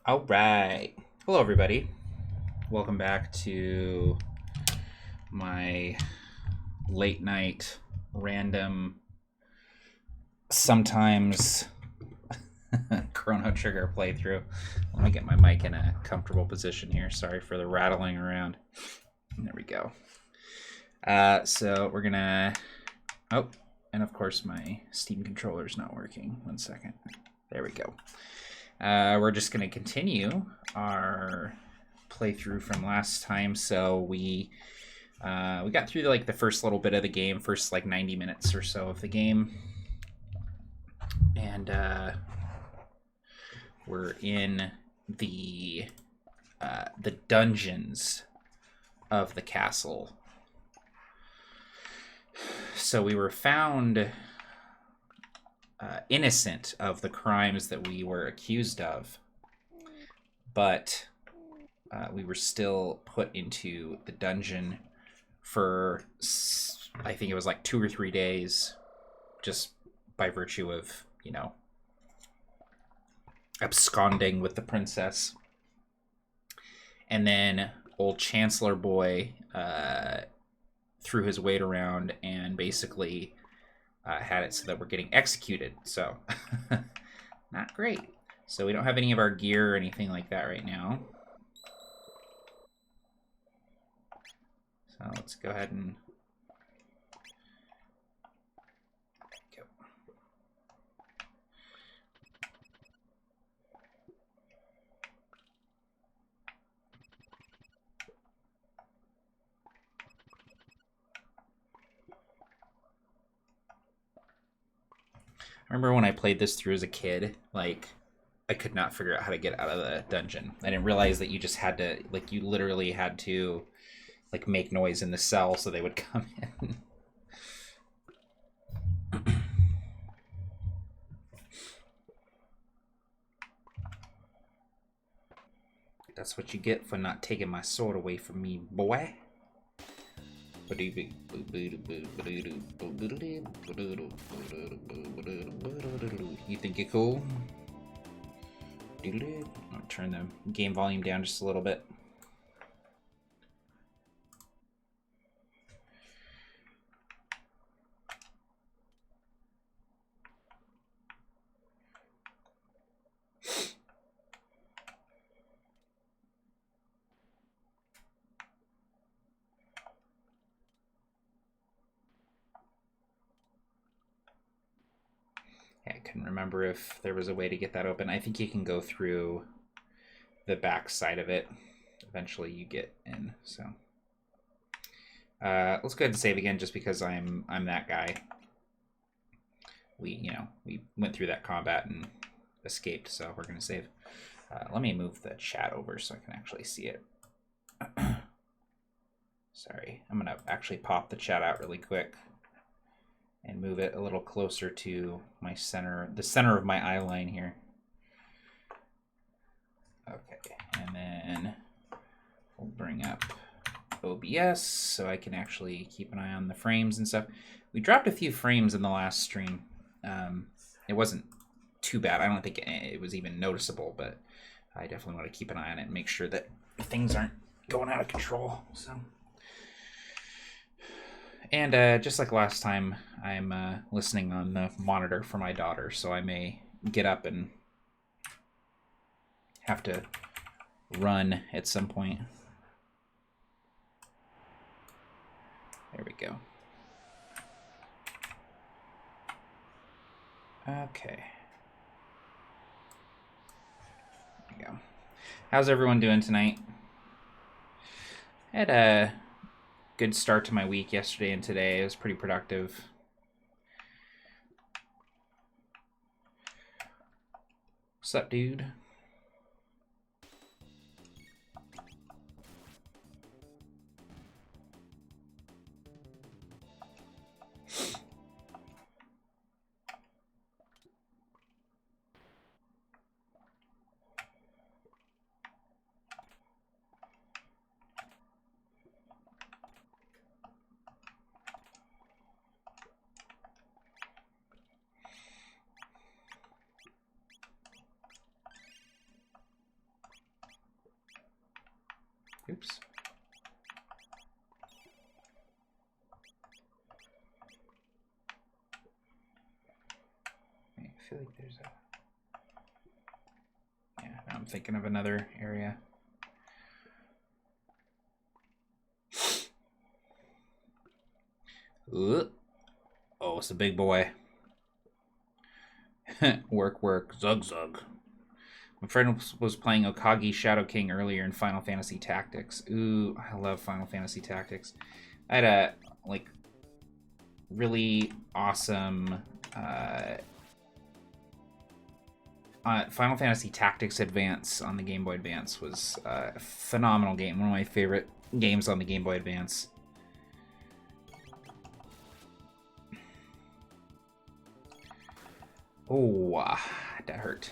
All right. Hello, everybody. Welcome back to my late night random, sometimes Chrono Trigger playthrough. Let me get my mic in a comfortable position here. Sorry for the rattling around. There we go. So we're gonna. Oh, and of course my Steam controller's not working. 1 second. There we go. We're just going to continue our playthrough from last time. So we got through the first little bit of the game, first 90 minutes or so of the game, and we're in the dungeons of the castle. So we were found innocent of the crimes that we were accused of, but we were still put into the dungeon for, I think it was 2 or 3 days, just by virtue of, absconding with the princess. And then old Chancellor Boy threw his weight around and basically had it so that we're getting executed. So not great. So we don't have any of our gear or anything like that right now. So let's go ahead and go. I remember when I played this through as a kid, I could not figure out how to get out of the dungeon. I didn't realize that you just had to, you literally had to, make noise in the cell so they would come in. That's what you get for not taking my sword away from me, boy. You think you're cool? I'll turn the game volume down just a little bit. I couldn't remember if there was a way to get that open. I think you can go through the back side of it. Eventually you get in. So let's go ahead and save again just because I'm that guy. We went through that combat and escaped, so we're going to save. Let me move the chat over so I can actually see it. Sorry, I'm going to actually pop the chat out really quick and move it a little closer to my center, the center of my eye line here. Okay, and then we'll bring up OBS so I can actually keep an eye on the frames and stuff. We dropped a few frames in the last stream. It wasn't too bad. I don't think it was even noticeable, but I definitely want to keep an eye on it and make sure that things aren't going out of control. So. And just like last time, I'm listening on the monitor for my daughter, so I may get up and have to run at some point. There we go. Okay. There we go. How's everyone doing tonight? I had a good start to my week yesterday and today. It was pretty productive. What's up, dude? Oops. I feel like there's a... Yeah, I'm thinking of another area. Ooh. Oh, it's a big boy. Work, work, zug, zug. My friend was playing Okagi Shadow King earlier in Final Fantasy Tactics. Ooh, I love Final Fantasy Tactics. I had a, like, really awesome Final Fantasy Tactics Advance on the Game Boy Advance was a phenomenal game. One of my favorite games on the Game Boy Advance. Oh, that hurt.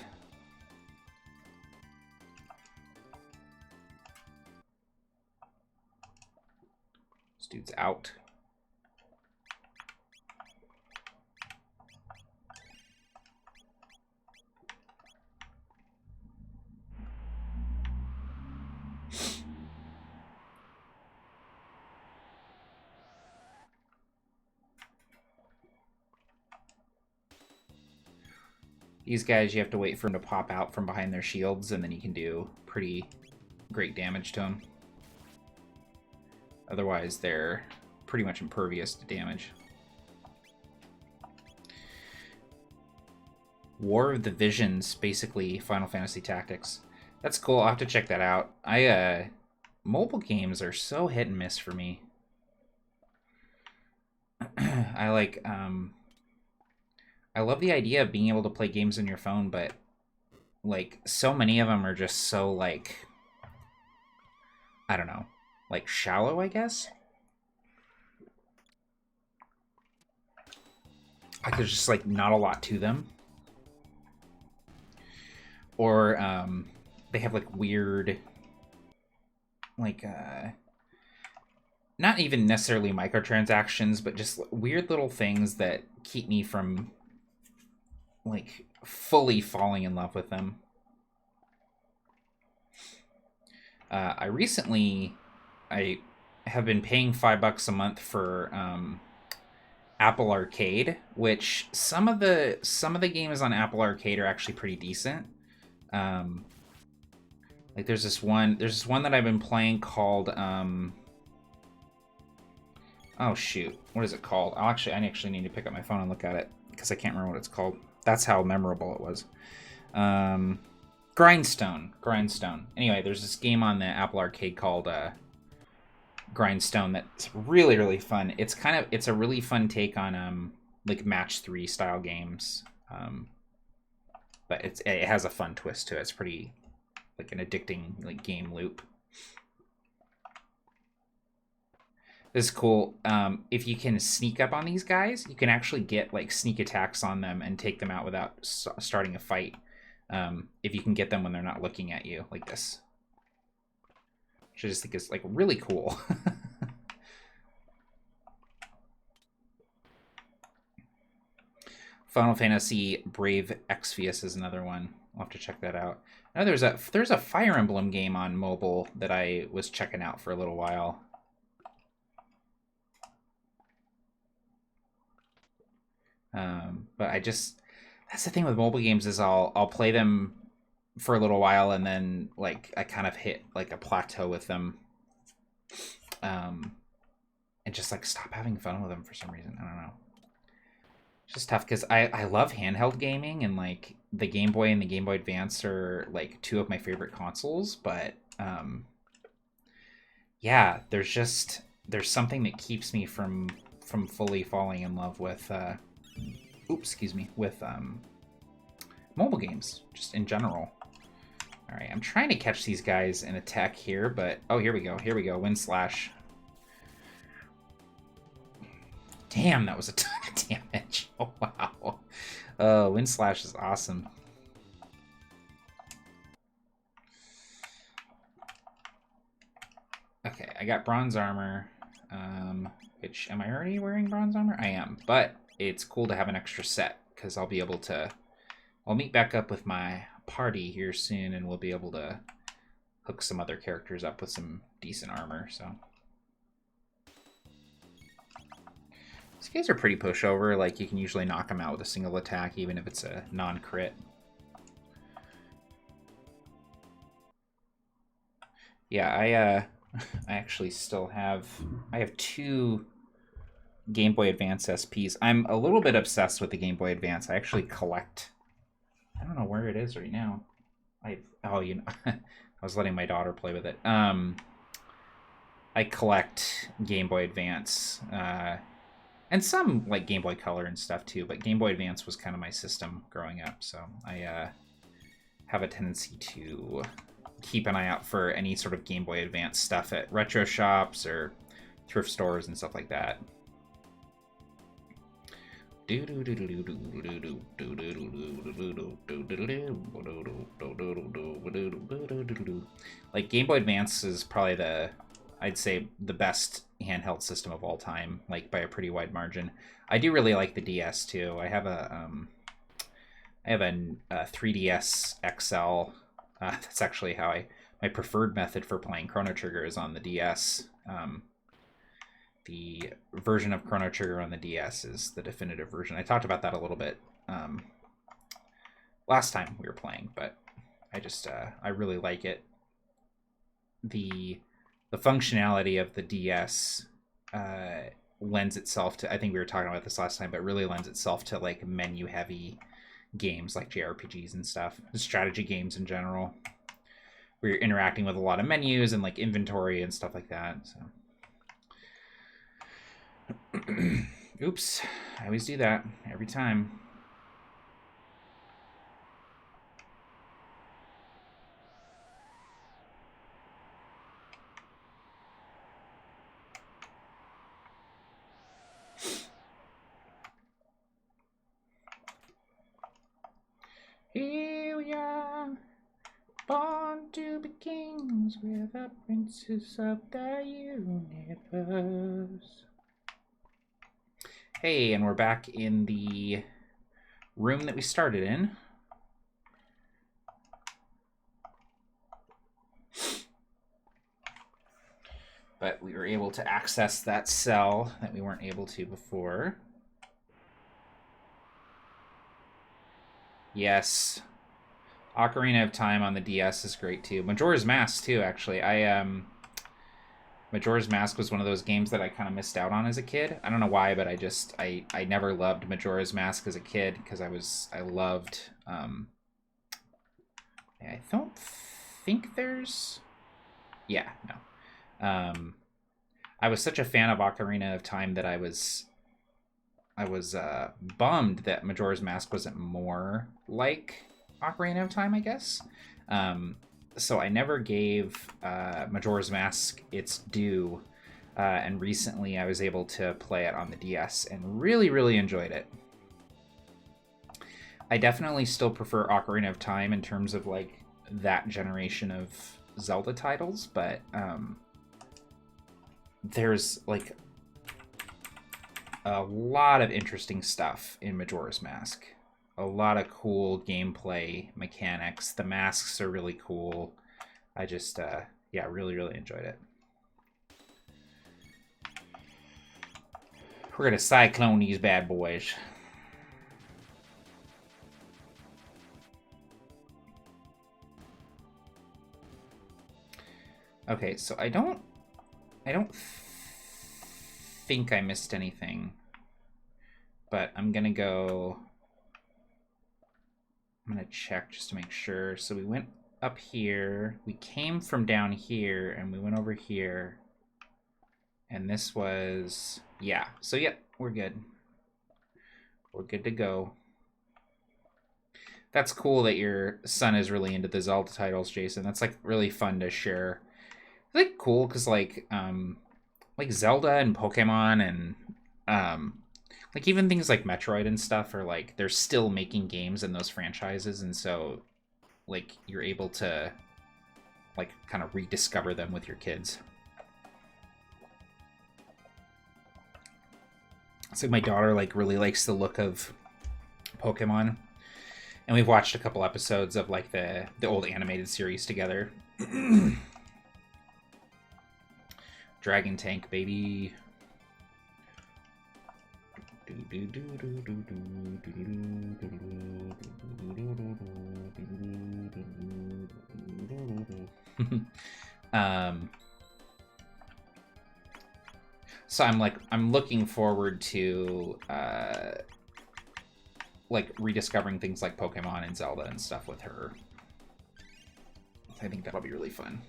This dude's out. These guys, you have to wait for them to pop out from behind their shields, and then you can do pretty great damage to them. Otherwise, they're pretty much impervious to damage. War of the Visions, basically Final Fantasy Tactics. That's cool. I'll have to check that out. Mobile games are so hit and miss for me. I love the idea of being able to play games on your phone, but like so many of them are just so like, I don't know, like shallow, I guess. Like there's just like not a lot to them. Or they have like weird, like not even necessarily microtransactions, but just weird little things that keep me from like fully falling in love with them. I have been paying $5 a month for Apple Arcade, which some of the games on Apple Arcade are actually pretty decent. Like there's this one that I've been playing called oh shoot, what is it called? I actually need to pick up my phone and look at it because I can't remember what it's called. That's how memorable it was. Grindstone. Anyway, there's this game on the Apple Arcade called Grindstone that's really, really fun. It's a really fun take on like match 3 style games. But it has a fun twist to it. It's pretty like an addicting like game loop. This is cool. If you can sneak up on these guys, you can actually get like sneak attacks on them and take them out without starting a fight. If you can get them when they're not looking at you, like this. Which I just think is like really cool. Final Fantasy Brave Exvius is another one. I'll have to check that out. Now there's a Fire Emblem game on mobile that I was checking out for a little while. But that's the thing with mobile games is I'll play them for a little while and then like I kind of hit like a plateau with them. And just like stop having fun with them for some reason. I don't know. It's just tough because I love handheld gaming and like the Game Boy and the Game Boy Advance are like 2 of my favorite consoles, but yeah, there's something that keeps me from fully falling in love with with mobile games just in general. All right, I'm trying to catch these guys in attack here, but oh, here we go, Wind Slash. Damn, that was a ton of damage. Oh wow. Wind Slash is awesome. Okay, I got bronze armor. Which, am I already wearing bronze armor? I am, but it's cool to have an extra set because I'll meet back up with my party here soon and we'll be able to hook some other characters up with some decent armor, so. These guys are pretty pushover. Like, you can usually knock them out with a single attack, even if it's a non-crit. Yeah, I actually still have... I have 2 Game Boy Advance SPs. I'm a little bit obsessed with the Game Boy Advance. I actually collect... I don't know where it is right now. Oh, you know... I was letting my daughter play with it. I collect Game Boy Advance, and some like Game Boy Color and stuff too, but Game Boy Advance was kind of my system growing up, so I have a tendency to keep an eye out for any sort of Game Boy Advance stuff at retro shops or thrift stores and stuff like that. Like, Game Boy Advance is probably I'd say the best handheld system of all time, like by a pretty wide margin. I do really like the DS too. I have a 3DS XL. That's actually how my preferred method for playing Chrono Trigger is on the DS. The version of Chrono Trigger on the DS is the definitive version. I talked about that a little bit last time we were playing, but I really like it. The functionality of the DS lends itself to, I think we were talking about this last time, but really lends itself to like menu heavy games like JRPGs and stuff, strategy games in general, where you're interacting with a lot of menus and like inventory and stuff like that. So. Oops, I always do that every time. Here we are, born to be kings, we're the princes of the universe. Hey, and we're back in the room that we started in. But we were able to access that cell that we weren't able to before. Yes. Ocarina of Time on the DS is great too. Majora's Mask too, actually. Majora's Mask was one of those games that I kind of missed out on as a kid. I don't know why, but I never loved Majora's Mask as a kid because I loved I don't think there's no. I was such a fan of Ocarina of Time that I was bummed that Majora's Mask wasn't more like Ocarina of Time, I guess. So I never gave Majora's Mask its due, and recently I was able to play it on the DS and really, really enjoyed it. I definitely still prefer Ocarina of Time in terms of like that generation of Zelda titles, but there's like a lot of interesting stuff in Majora's Mask. A lot of cool gameplay mechanics. The masks are really cool. I just, really, really enjoyed it. We're gonna cyclone these bad boys. Okay, so I don't think I missed anything, but I'm gonna check just to make sure. So we went up here, we came from down here, and we went over here, and this was, yeah, so yeah, we're good. We're good to go. That's cool that your son is really into the Zelda titles, Jason. That's like really fun to share. It's like cool because like Zelda and Pokemon and like even things like Metroid and stuff are like they're still making games in those franchises, and so like you're able to like kind of rediscover them with your kids. It's like my daughter like really likes the look of Pokemon, and we've watched a couple episodes of like the old animated series together, Dragon tank, baby. So I'm looking forward to like rediscovering things like Pokemon and Zelda and stuff with her. I think that'll be really fun.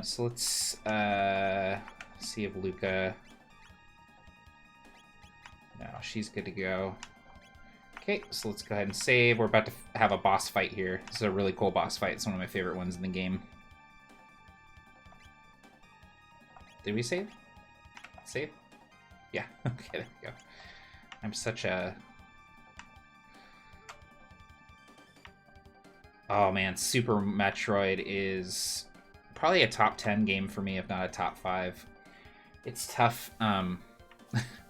So let's see if Luca. No, she's good to go. Okay, so let's go ahead and save. We're about to have a boss fight here. This is a really cool boss fight. It's one of my favorite ones in the game. Did we save? Save? Yeah, okay, there we go. I'm such a... Oh man, Super Metroid is probably a top 10 game for me, if not a top 5. It's tough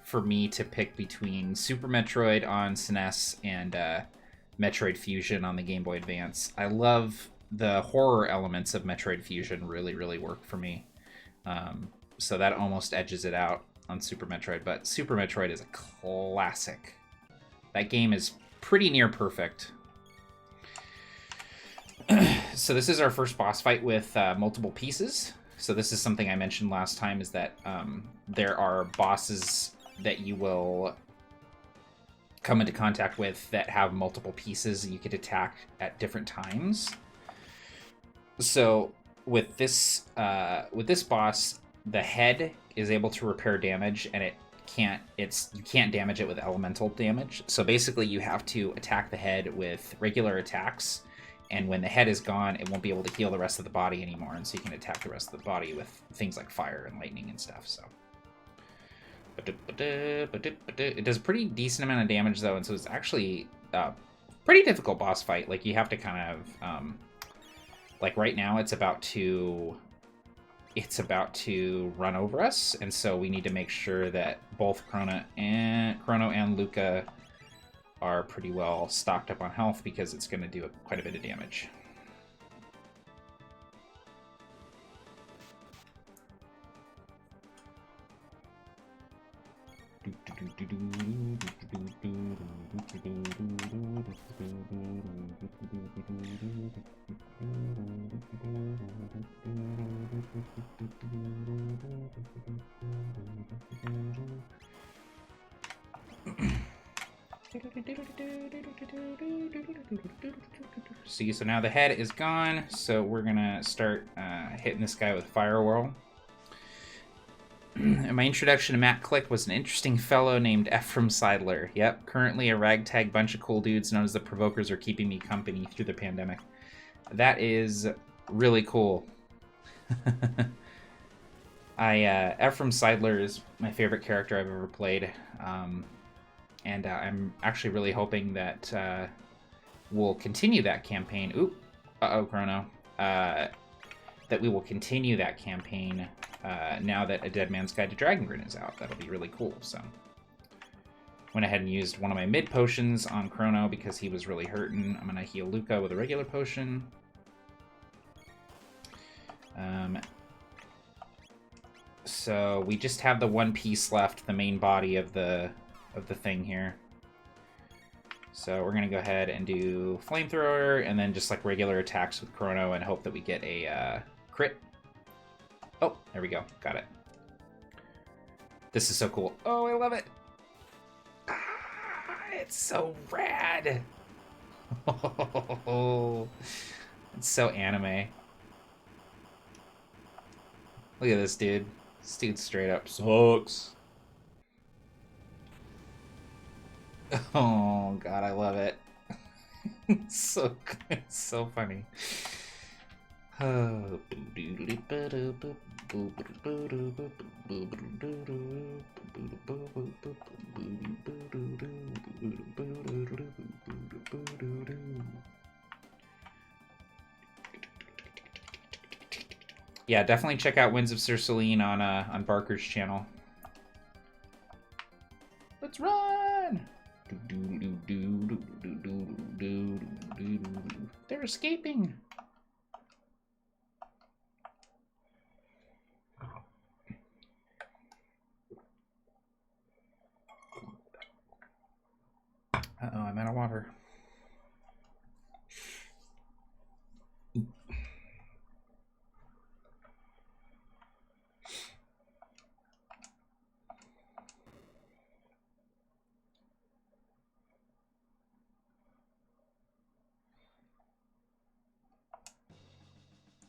for me to pick between Super Metroid on SNES and Metroid Fusion on the Game Boy Advance. I love the horror elements of Metroid Fusion, really work for me. So that almost edges it out on Super Metroid, but Super Metroid is a classic. That game is pretty near perfect. So this is our first boss fight with multiple pieces. So this is something I mentioned last time, is that there are bosses that you will come into contact with that have multiple pieces you could attack at different times. So with this boss, the head is able to repair damage, and you can't damage it with elemental damage. So basically you have to attack the head with regular attacks, and when the head is gone, it won't be able to heal the rest of the body anymore, and so you can attack the rest of the body with things like fire and lightning and stuff. So it does a pretty decent amount of damage though, and so it's actually a pretty difficult boss fight. Like you have to kind of like right now it's about to run over us, and so we need to make sure that both Chrono and Luca are pretty well stocked up on health, because it's going to do quite a bit of damage. See, so now the head is gone, so we're gonna start hitting this guy with Fire Whirl. My introduction to Matt Click was an interesting fellow named Ephraim Seidler. Yep, currently a ragtag bunch of cool dudes known as the Provokers are keeping me company through the pandemic. That is really cool. Ephraim Seidler is my favorite character I've ever played. And I'm actually really hoping that we'll continue that campaign. Oop, Chrono. That we will continue that campaign now that A Dead Man's Guide to Dragongrin is out. That'll be really cool. So went ahead and used one of my mid potions on Chrono because he was really hurting. I'm gonna heal Luca with a regular potion. So we just have the one piece left, the main body of the thing here. So we're gonna go ahead and do Flamethrower and then just like regular attacks with Chrono and hope that we get a crit. Oh, there we go. Got it. This is so cool. Oh, I love it. Ah, it's so rad. Oh, it's so anime. Look at this dude. This dude straight up sucks. Oh god, I love it. It's so good. It's so funny. Yeah, definitely check out Winds of Sir Celine on Barker's channel. Let's run! They're escaping.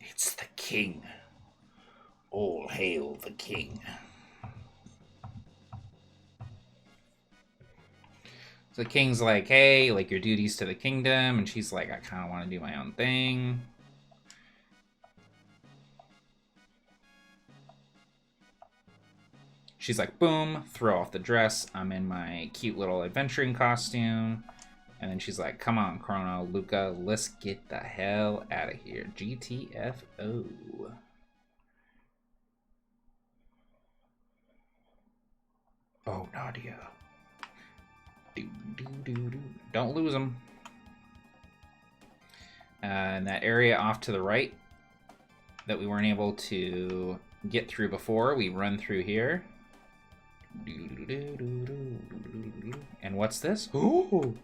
It's the king. All hail the king. So the king's like, hey, like, your duties to the kingdom. And she's like, I kind of want to do my own thing. She's like, boom, throw off the dress. I'm in my cute little adventuring costume. And then she's like, come on, Chrono, Luca, let's get the hell out of here. GTFO. Oh, Nadia. Don't lose them. And that area off to the right that we weren't able to get through before, we run through here. And what's this? Ooh,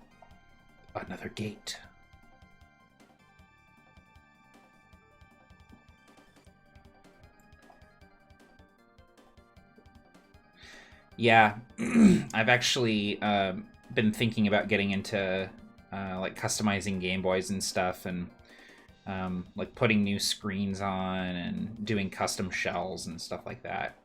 another gate. Yeah, I've actually been thinking about getting into like customizing Game Boys and stuff, and like putting new screens on and doing custom shells and stuff like that.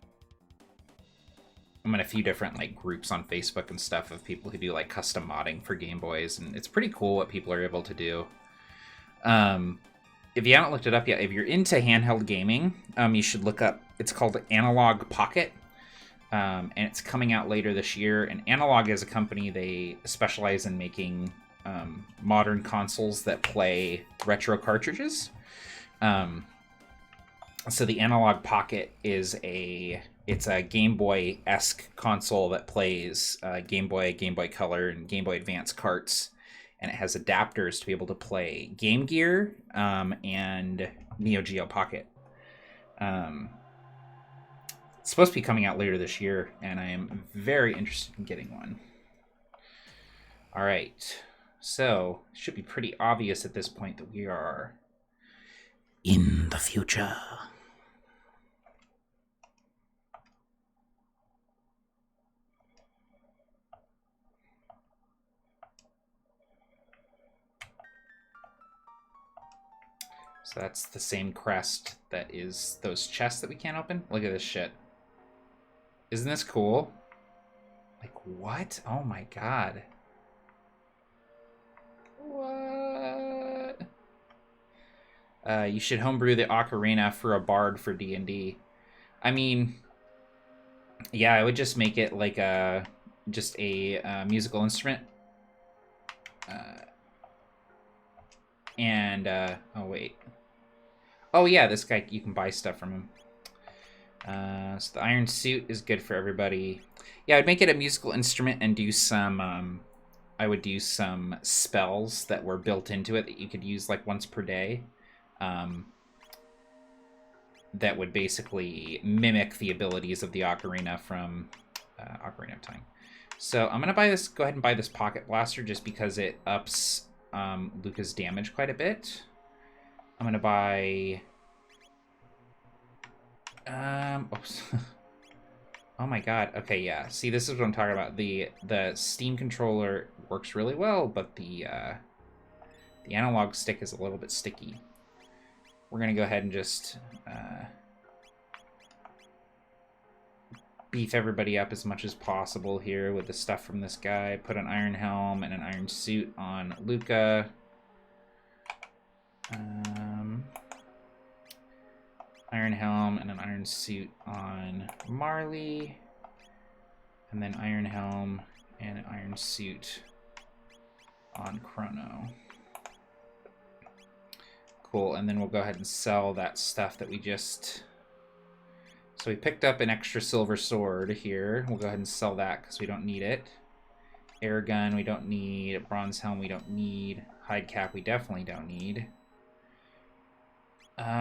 I'm in a few different like groups on Facebook and stuff of people who do like custom modding for Game Boys, and it's pretty cool what people are able to do. If you haven't looked it up yet, if you're into handheld gaming, you should look up. It's called Analog Pocket. And it's coming out later this year. And Analog is a company, they specialize in making modern consoles that play retro cartridges. So the Analog Pocket is it's a Game Boy-esque console that plays Game Boy, Game Boy Color, and Game Boy Advance carts. And it has adapters to be able to play Game Gear and Neo Geo Pocket. It's supposed to be coming out later this year, and I am very interested in getting one. All right, so it should be pretty obvious at this point that we are in the future. So that's the same crest that is those chests that we can't open. Look at this shit. Isn't this cool? Like, what? Oh my god. What? You should homebrew the ocarina for a bard for D&D. I mean, yeah, I would just make it like just a musical instrument. Oh wait. Oh yeah, this guy, you can buy stuff from him. So the iron suit is good for everybody. Yeah, I'd make it a musical instrument and do some, I would do some spells that were built into it that you could use like once per day. That would basically mimic the abilities of the ocarina from Ocarina of Time. So I'm going to go ahead and buy this pocket blaster just because it ups Luca's damage quite a bit. I'm going to buy... oops. Oh my god. Okay, yeah. See, this is what I'm talking about. The Steam controller works really well, but the analog stick is a little bit sticky. We're going to go ahead and just beef everybody up as much as possible here with the stuff from this guy. Put an iron helm and an iron suit on Luca. Iron helm and an iron suit on Marley. And then iron helm and an iron suit on Chrono. Cool, and then we'll go ahead and sell that stuff that we just... So we picked up an extra silver sword here. We'll go ahead and sell that because we don't need it. Air gun we don't need. Bronze helm we don't need. Hide cap we definitely don't need.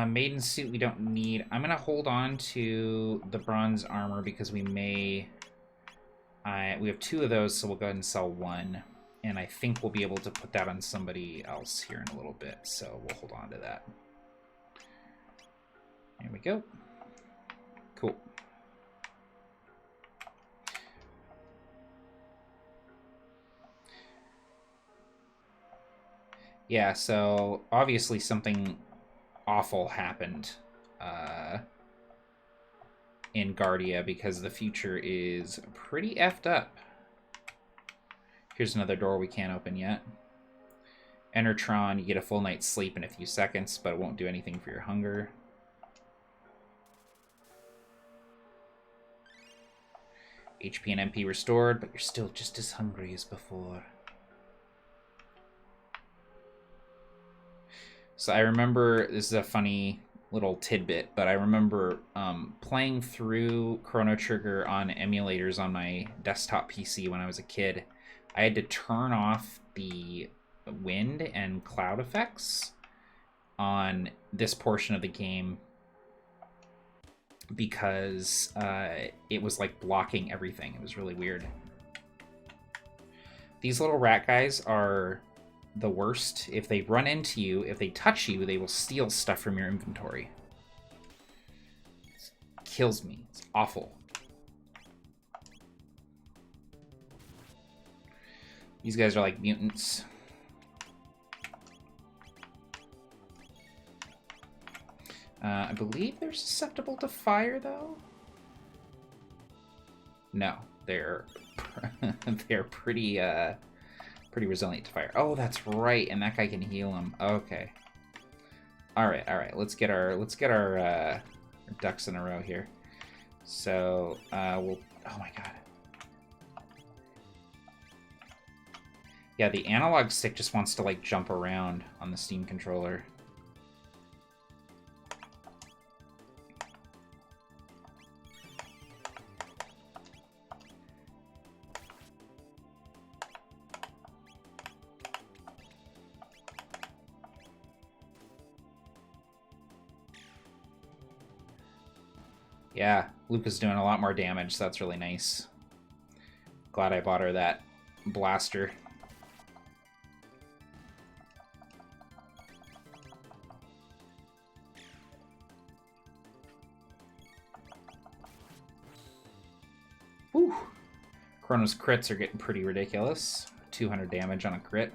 Maiden suit we don't need. I'm going to hold on to the bronze armor because we may... we have 2 of those, so we'll go ahead and sell 1. And I think we'll be able to put that on somebody else here in a little bit, so we'll hold on to that. There we go. Cool. Yeah, so obviously something awful happened in Guardia, because the future is pretty effed up. Here's another door we can't open yet. Enter Tron, you get a full night's sleep in a few seconds, but it won't do anything for your hunger. HP and MP restored, but you're still just as hungry as before. So I remember, this is a funny little tidbit, but I remember playing through Chrono Trigger on emulators on my desktop PC when I was a kid. I had to turn off the wind and cloud effects on this portion of the game because it was like blocking everything. It was really weird. These little rat guys are the worst. If they run into you, if they touch you, they will steal stuff from your inventory. It kills me. It's awful. These guys are like mutants. I believe they're susceptible to fire, though. No, they're they're pretty resilient to fire. Oh, that's right, and that guy can heal him. Okay. All right. Let's get our ducks in a row here. So we'll. Oh my god. Yeah, the analog stick just wants to like jump around on the Steam controller. Yeah, Luca's doing a lot more damage, so that's really nice. Glad I bought her that blaster. Whew. Chrono's crits are getting pretty ridiculous. 200 damage on a crit.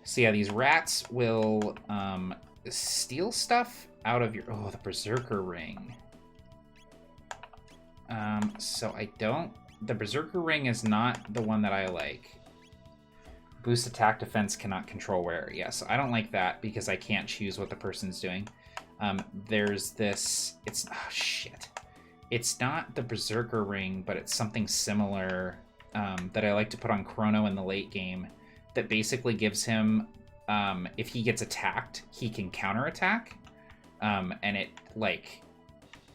So yeah, these rats will steal stuff out of your... Oh, the Berserker Ring. So I don't... The Berserker Ring is not the one that I like. Boost attack defense, cannot control where. Yeah, so I don't like that because I can't choose what the person's doing. There's this... It's... Oh, shit. It's not the Berserker Ring, but it's something similar that I like to put on Chrono in the late game that basically gives him... if he gets attacked, he can counterattack. And it, like,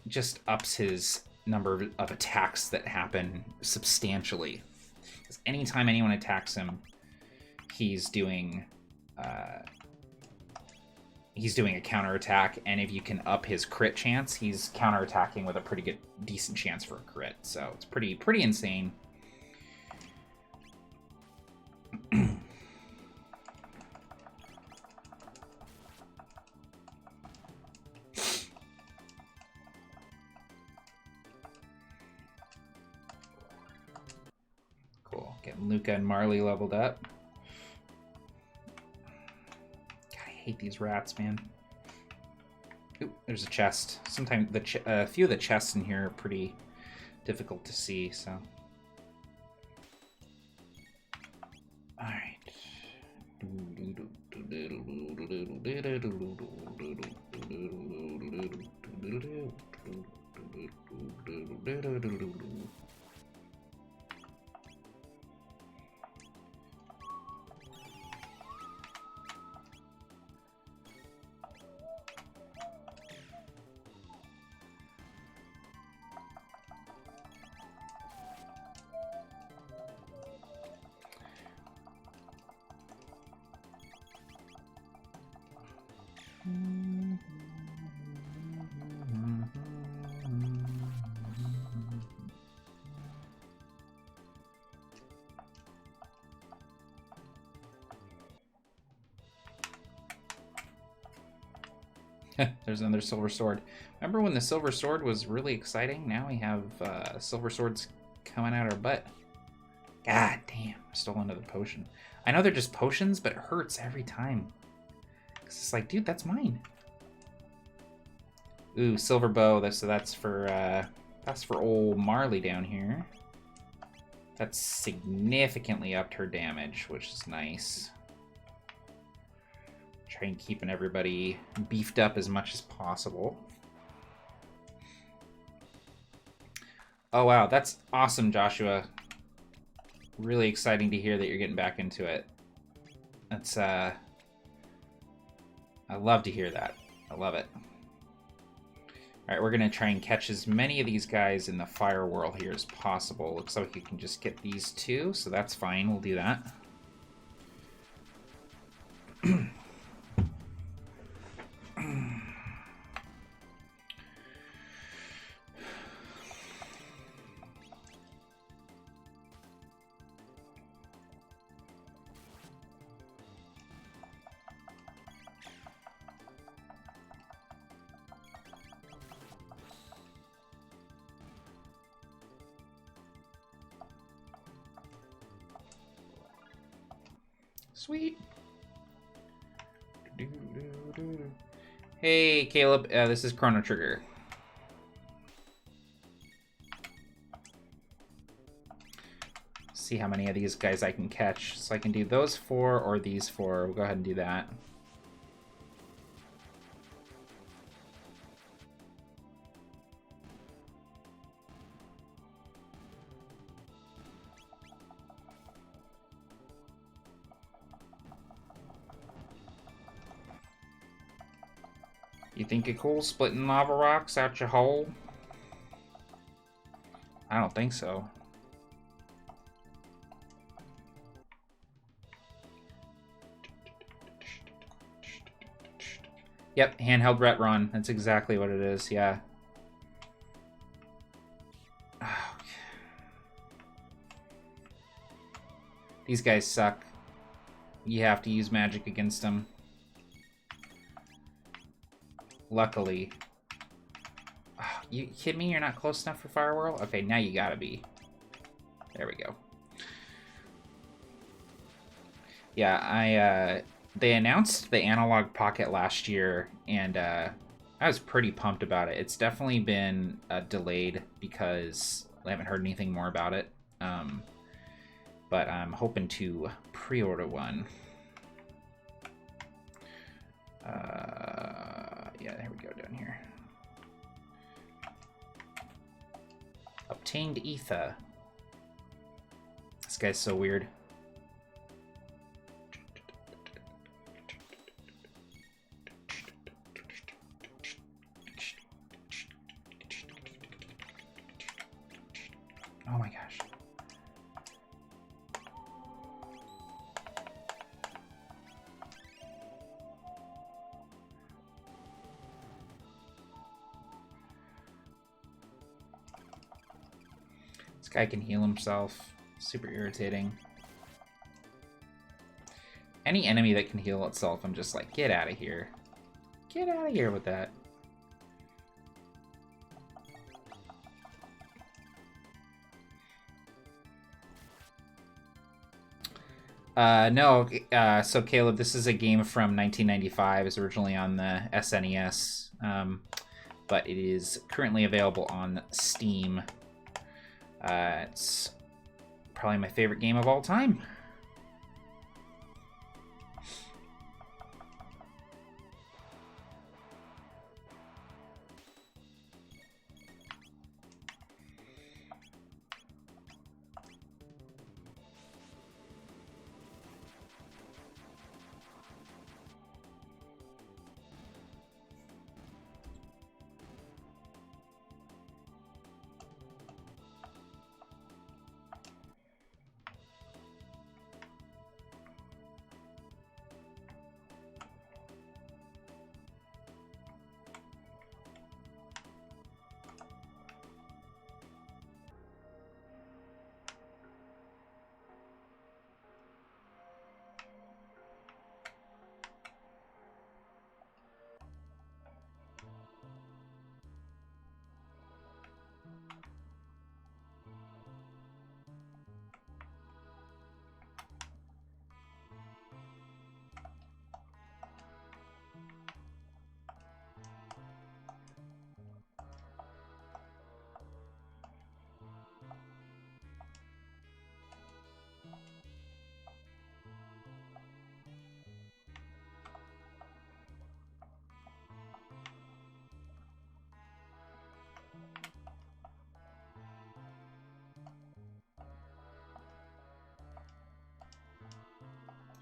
just ups his number of attacks that happen substantially. Because anytime anyone attacks him, he's doing a counterattack, and if you can up his crit chance, he's counterattacking with a pretty good, decent chance for a crit. So it's pretty insane. Getting Luca and Marley leveled up. God, I hate these rats, man. Ooh, there's a chest. Sometimes a few of the chests in here are pretty difficult to see, so. Alright. There's another silver sword. Remember when the silver sword was really exciting? Now we have silver swords coming out our butt. God damn, I stole another potion. I know they're just potions, but it hurts every time. 'Cause it's like, dude, that's mine. Ooh, silver bow. So that's for old Marley down here. That's significantly upped her damage, which is nice. Trying keeping everybody beefed up as much as possible. Oh wow, that's awesome, Joshua. Really exciting to hear that you're getting back into it. That's I love to hear that. I love it. Alright, we're gonna try and catch as many of these guys in the fire whirl here as possible. Looks like you can just get these two, so that's fine, we'll do that. Sweet. Hey, Caleb. This is Chrono Trigger. See how many of these guys I can catch. So I can do those 4 or these 4. We'll go ahead and do that. You think it cool splitting lava rocks out your hole? I don't think so. Yep, handheld Retron. That's exactly what it is, yeah. Oh, these guys suck. You have to use magic against them. Luckily. Oh, you kidding me? You're not close enough for Fire Whirl? Okay, now you gotta be. There we go. Yeah, they announced the Analog Pocket last year, and I was pretty pumped about it. It's definitely been delayed because I haven't heard anything more about it. But I'm hoping to pre-order one. Yeah, there we go, down here. Obtained ether. This guy's so weird. Oh my gosh. This guy can heal himself. Super irritating. Any enemy that can heal itself, I'm just like, get out of here. Get out of here with that. No, so Caleb, this is a game from 1995. It's originally on the SNES, but it is currently available on Steam. It's probably my favorite game of all time.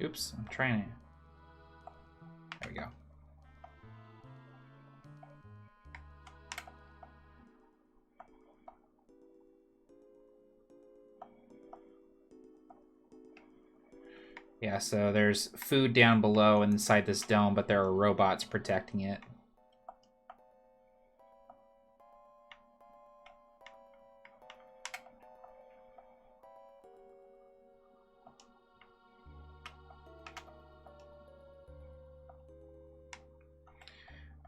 Oops, I'm trying to... There we go. Yeah, so there's food down below inside this dome, but there are robots protecting it.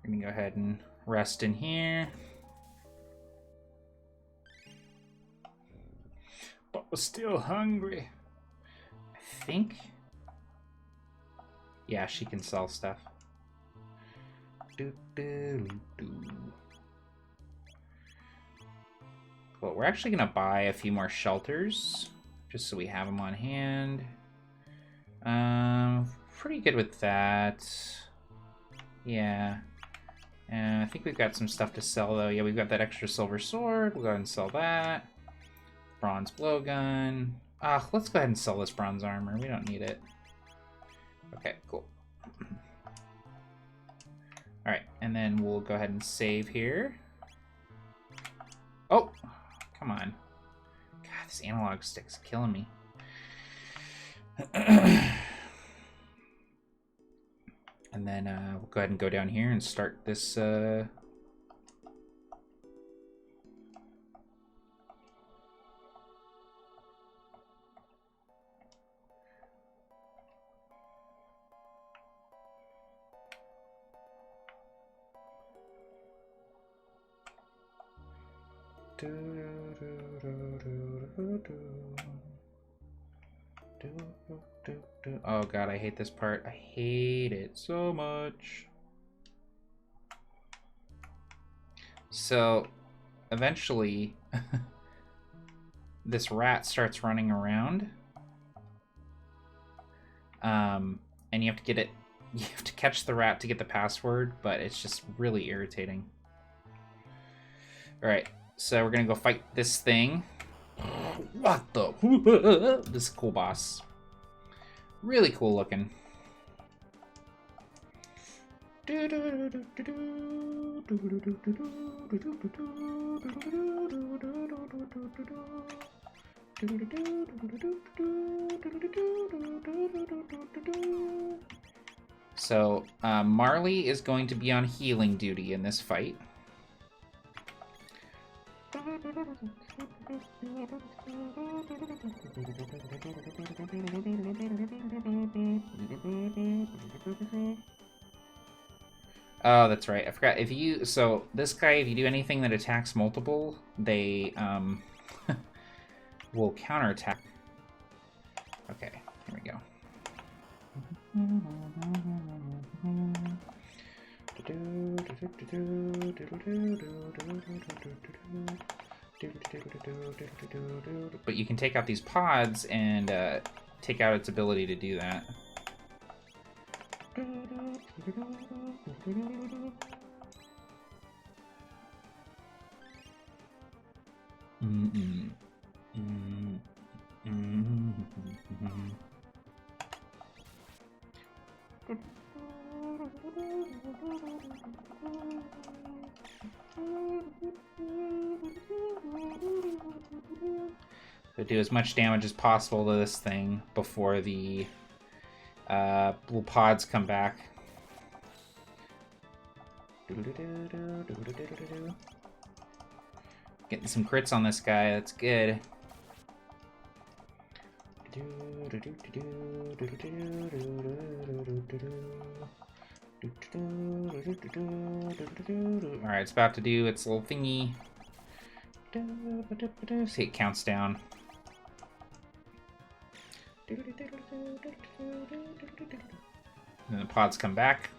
We're gonna go ahead and rest in here. But we're still hungry. I think... Yeah, she can sell stuff. Well, we're actually gonna buy a few more shelters, just so we have them on hand. Pretty good with that. Yeah. I think we've got some stuff to sell, though. Yeah, we've got that extra silver sword. We'll go ahead and sell that. Bronze blowgun. Let's go ahead and sell this bronze armor. We don't need it. Okay, cool. Alright, and then we'll go ahead and save here. Oh! Come on. God, this analog stick's killing me. And then we'll go ahead and go down here and start this... Oh god, I hate this part. I hate it so much. So, eventually, this rat starts running around. And you have to get it... You have to catch the rat to get the password, but it's just really irritating. Alright, so we're gonna go fight this thing. What the? This cool boss. Really cool looking. So, Marley is going to be on healing duty in this fight. Oh, that's right. I forgot. If you... So, this guy, if you do anything that attacks multiple, they, will counterattack. Okay, here we go. But you can take out these pods and take out its ability to do that. So do as much damage as possible to this thing before the blue pods come back. Getting some crits on this guy, that's good. Alright, it's about to do its little thingy. See, it counts down. And the pods come back.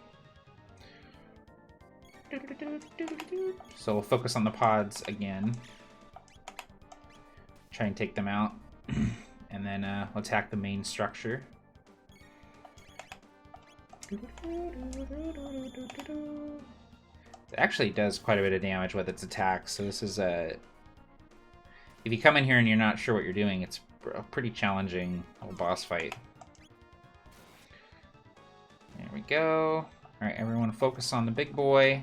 So we'll focus on the pods again. Try and take them out. And then we'll attack the main structure. It actually does quite a bit of damage with its attacks, so this is a... If you come in here and you're not sure what you're doing, it's a pretty challenging little boss fight. go. All right, everyone focus on the big boy.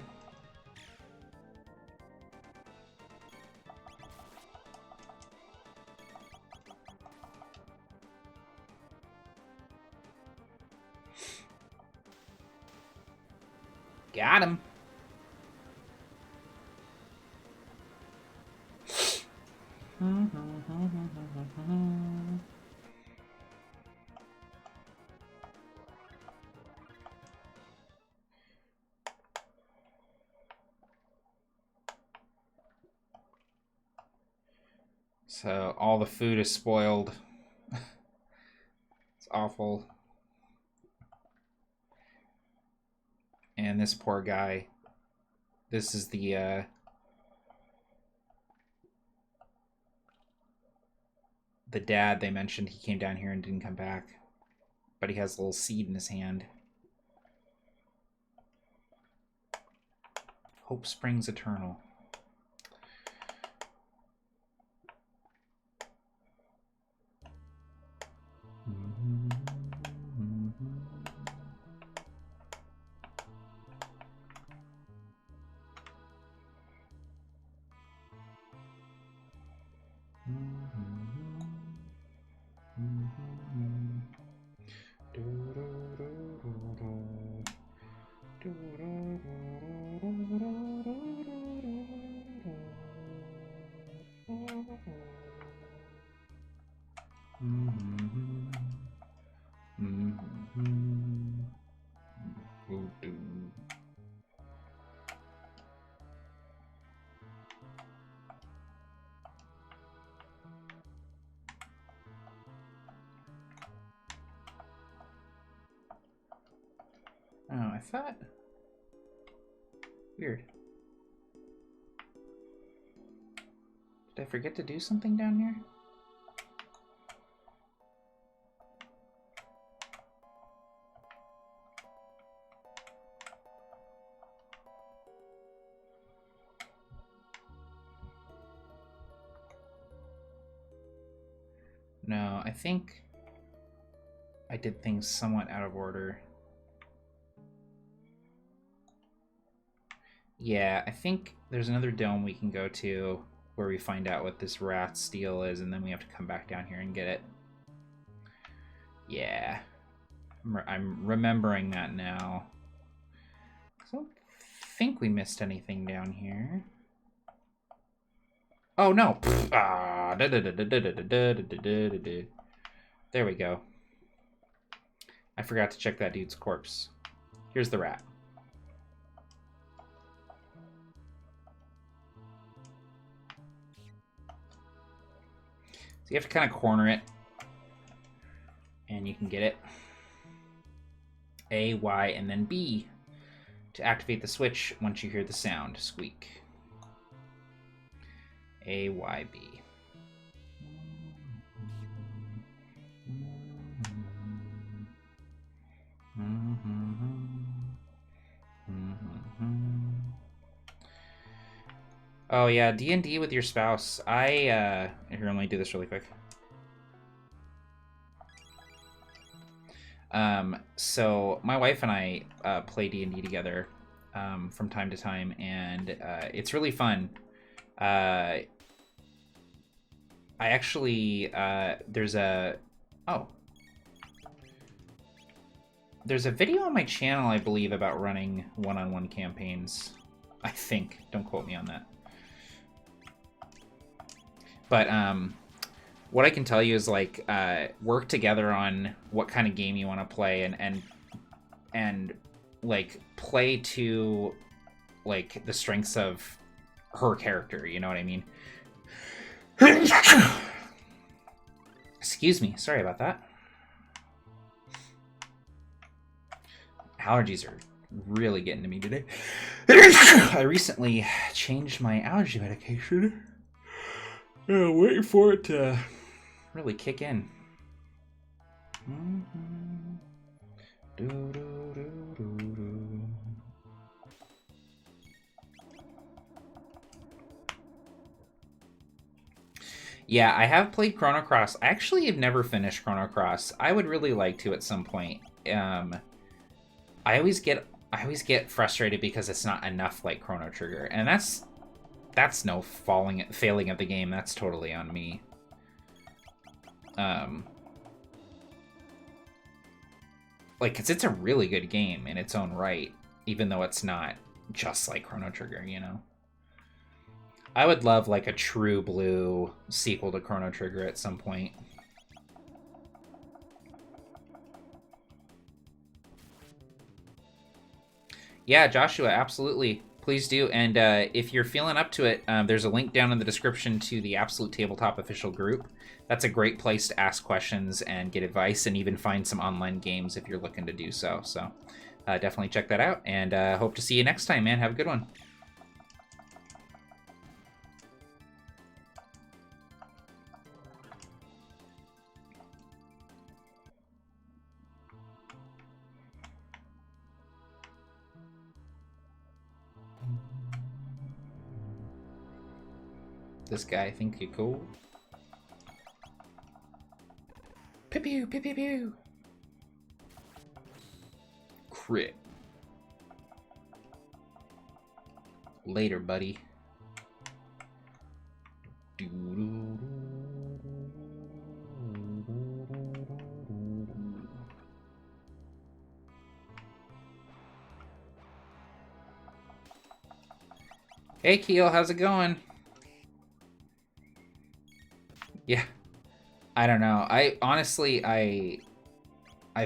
Got him. So all the food is spoiled. It's awful. And this poor guy. This is the dad they mentioned. He came down here and didn't come back. But he has a little seed in his hand. Hope springs eternal. Oh, I thought... Weird. Did I forget to do something down here? No, I think I did things somewhat out of order. Yeah, I think there's another dome we can go to where we find out what this rat steel is, and then we have to come back down here and get it. Yeah. I'm remembering that now. I don't think we missed anything down here. Oh, no. Ah, there we go. I forgot to check that dude's corpse. Here's the rat. So you have to kind of corner it, and you can get it. A, Y, and then B to activate the switch once you hear the sound squeak. A, Y, B. Oh yeah, D&D with your spouse. Here, let me do this really quick. So my wife and I play D&D together from time to time, and it's really fun. I actually there's a video on my channel, I believe, about running one-on-one campaigns. I think. Don't quote me on that. But what I can tell you is, like, work together on what kind of game you want to play, and like play to like the strengths of her character. You know what I mean? Excuse me. Sorry about that. Allergies are really getting to me today. I recently changed my allergy medication. Waiting for it to really kick in. Yeah, I have played Chrono Cross. I actually have never finished Chrono Cross. I would really like to at some point. I always get frustrated because it's not enough like Chrono Trigger, and that's no failing of the game. That's totally on me. Like, 'cause it's a really good game in its own right, even though it's not just like Chrono Trigger, you know? I would love, like, a true blue sequel to Chrono Trigger at some point. Yeah, Joshua, absolutely. Please do. And if you're feeling up to it, there's a link down in the description to the Absolute Tabletop official group. That's a great place to ask questions and get advice and even find some online games if you're looking to do so. So definitely check that out. And hope to see you next time, man. Have a good one. This guy think you cool. Pew pew pew pew pew. Crit. Later, buddy. Hey Keel, how's it going? Yeah, I don't know. I've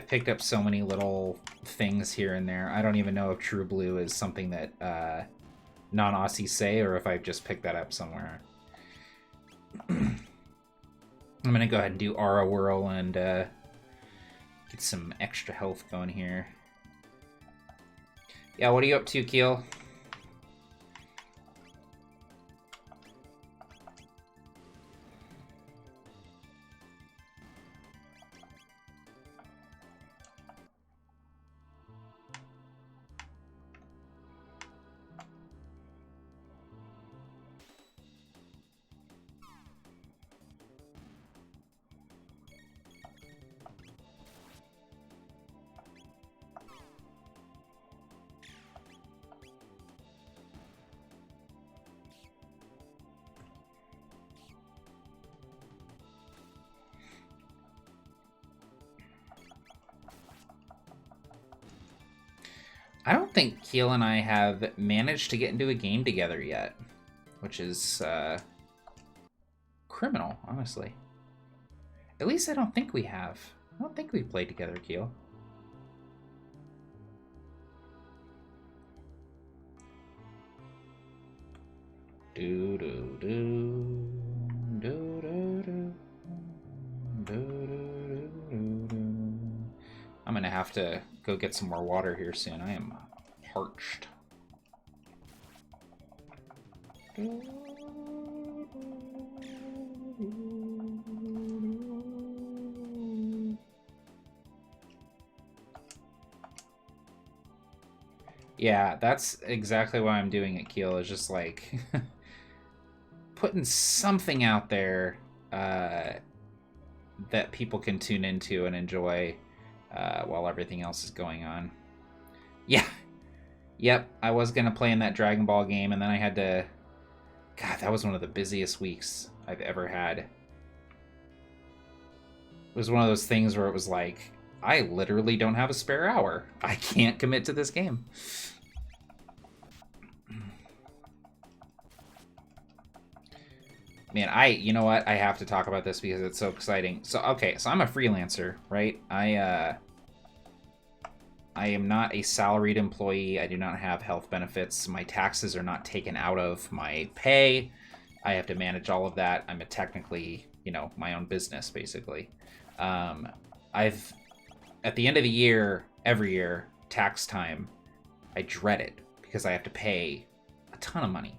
picked up so many little things here and there. I don't even know if True Blue is something that non-Aussies say, or if I've just picked that up somewhere. I'm gonna go ahead and do Aura Whirl and get some extra health going here. Yeah, what are you up to, Keel? I don't think Keel and I have managed to get into a game together yet, which is criminal, honestly. At least I don't think we have. I don't think we've played together, Keel. Do do do do do do do do do. I'm gonna have to go get some more water here soon. I am parched. Yeah, that's exactly why I'm doing it, Keel. Is just like putting something out there that people can tune into and enjoy while everything else is going on. Yeah. Yep, I was going to play in that Dragon Ball game, and then I had to... God, that was one of the busiest weeks I've ever had. It was one of those things where it was like, I literally don't have a spare hour. I can't commit to this game. Man, you know what? I have to talk about this because it's so exciting. So, okay, so I'm a freelancer, right? I am not a salaried employee. I do not have health benefits. My taxes are not taken out of my pay. I have to manage all of that. I'm technically, my own business, basically. At the end of the year, every year, tax time, I dread it because I have to pay a ton of money.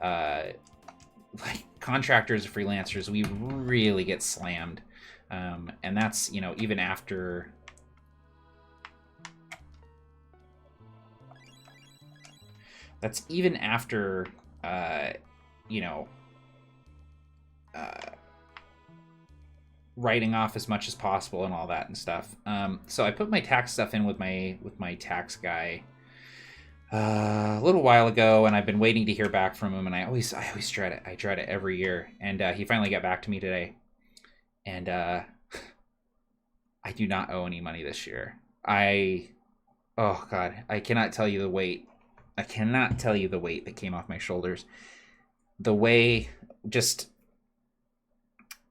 Like contractors, freelancers, we really get slammed. And that's, even after... That's even after, writing off as much as possible and all that and stuff. So I put my tax stuff in with my tax guy a little while ago, and I've been waiting to hear back from him. And I always dread it. I dread it every year. And he finally got back to me today, and I do not owe any money this year. Oh God, I cannot tell you the weight. I cannot tell you the weight that came off my shoulders. The way just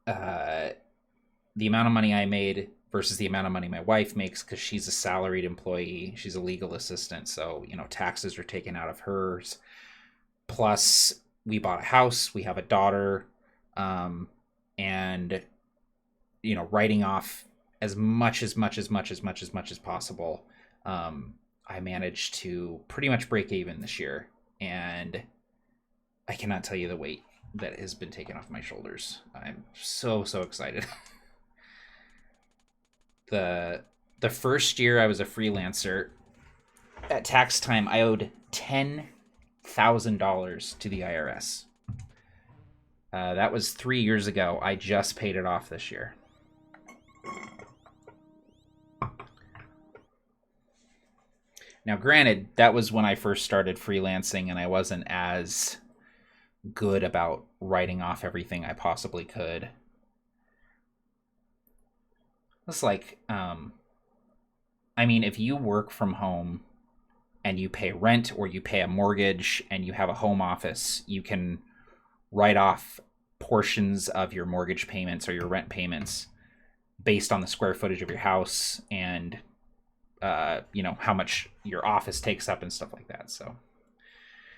the amount of money I made versus the amount of money my wife makes, because she's a salaried employee. She's a legal assistant, so taxes are taken out of hers. Plus, we bought a house. We have a daughter, and writing off as much as possible. I managed to pretty much break even this year, and I cannot tell you the weight that has been taken off my shoulders. I'm so excited. The first year I was a freelancer, at tax time I owed $10,000 to the IRS. That was 3 years ago. I just paid it off this year. Now, granted, that was when I first started freelancing, and I wasn't as good about writing off everything I possibly could. It's like, if you work from home and you pay rent or you pay a mortgage and you have a home office, you can write off portions of your mortgage payments or your rent payments based on the square footage of your house and how much your office takes up and stuff like that. So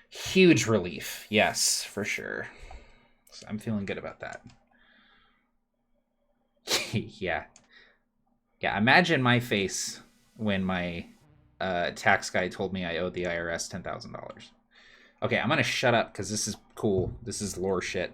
huge relief. Yes, for sure. So I'm feeling good about that. Yeah. Imagine my face when my tax guy told me I owed the IRS $10,000. Okay, I'm going to shut up because this is cool. This is lore shit.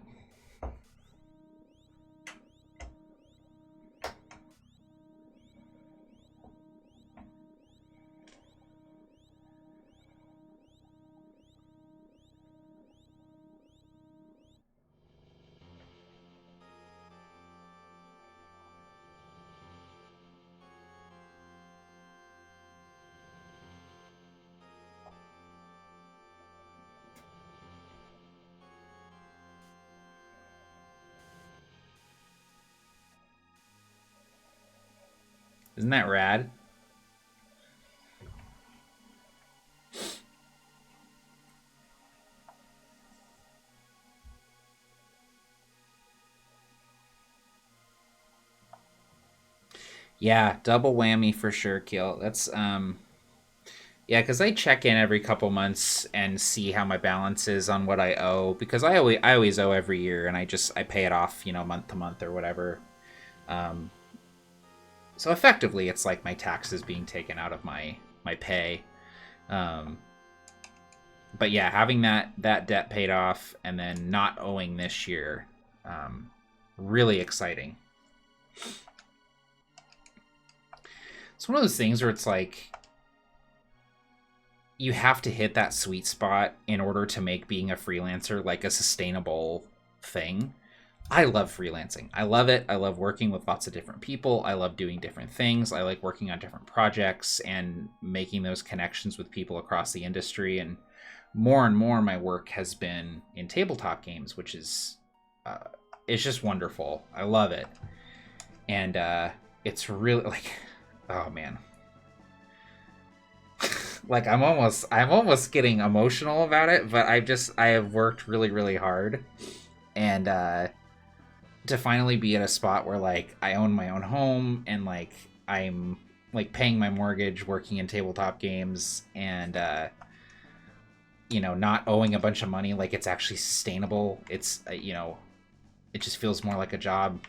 Isn't that rad? Yeah, double whammy for sure, Keel. That's yeah, because I check in every couple months and see how my balance is on what I owe, because I always owe every year, and I pay it off, month to month or whatever. So effectively, it's like my taxes being taken out of my pay. But yeah, having that debt paid off and then not owing this year, really exciting. It's one of those things where it's like you have to hit that sweet spot in order to make being a freelancer like a sustainable thing. I love freelancing. I love it. I love working with lots of different people. I love doing different things. I like working on different projects and making those connections with people across the industry. And more my work has been in tabletop games, which is it's just wonderful. I love it. And it's really like, oh man. Like I'm almost getting emotional about it, but I have worked really hard, and to finally be at a spot where like I own my own home and like I'm like paying my mortgage, working in tabletop games, and not owing a bunch of money, like it's actually sustainable. It's it just feels more like a job.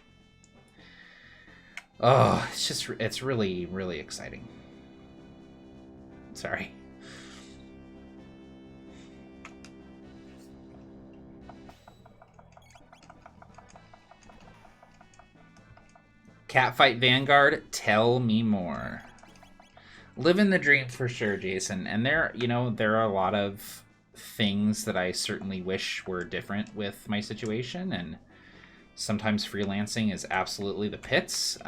Oh, it's really exciting. Sorry. Catfight Vanguard, tell me more. Living the dream for sure, Jason. And there are a lot of things that I certainly wish were different with my situation. And, Sometimes freelancing is absolutely the pits,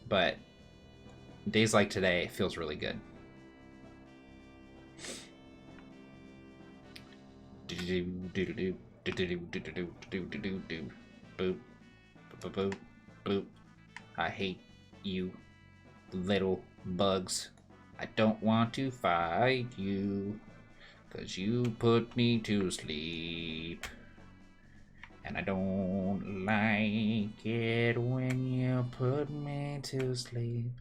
but days like today feels really good. Boop, boop, boop. I hate you, little bugs. I don't want to fight you, 'cause you put me to sleep. And I don't like it when you put me to sleep.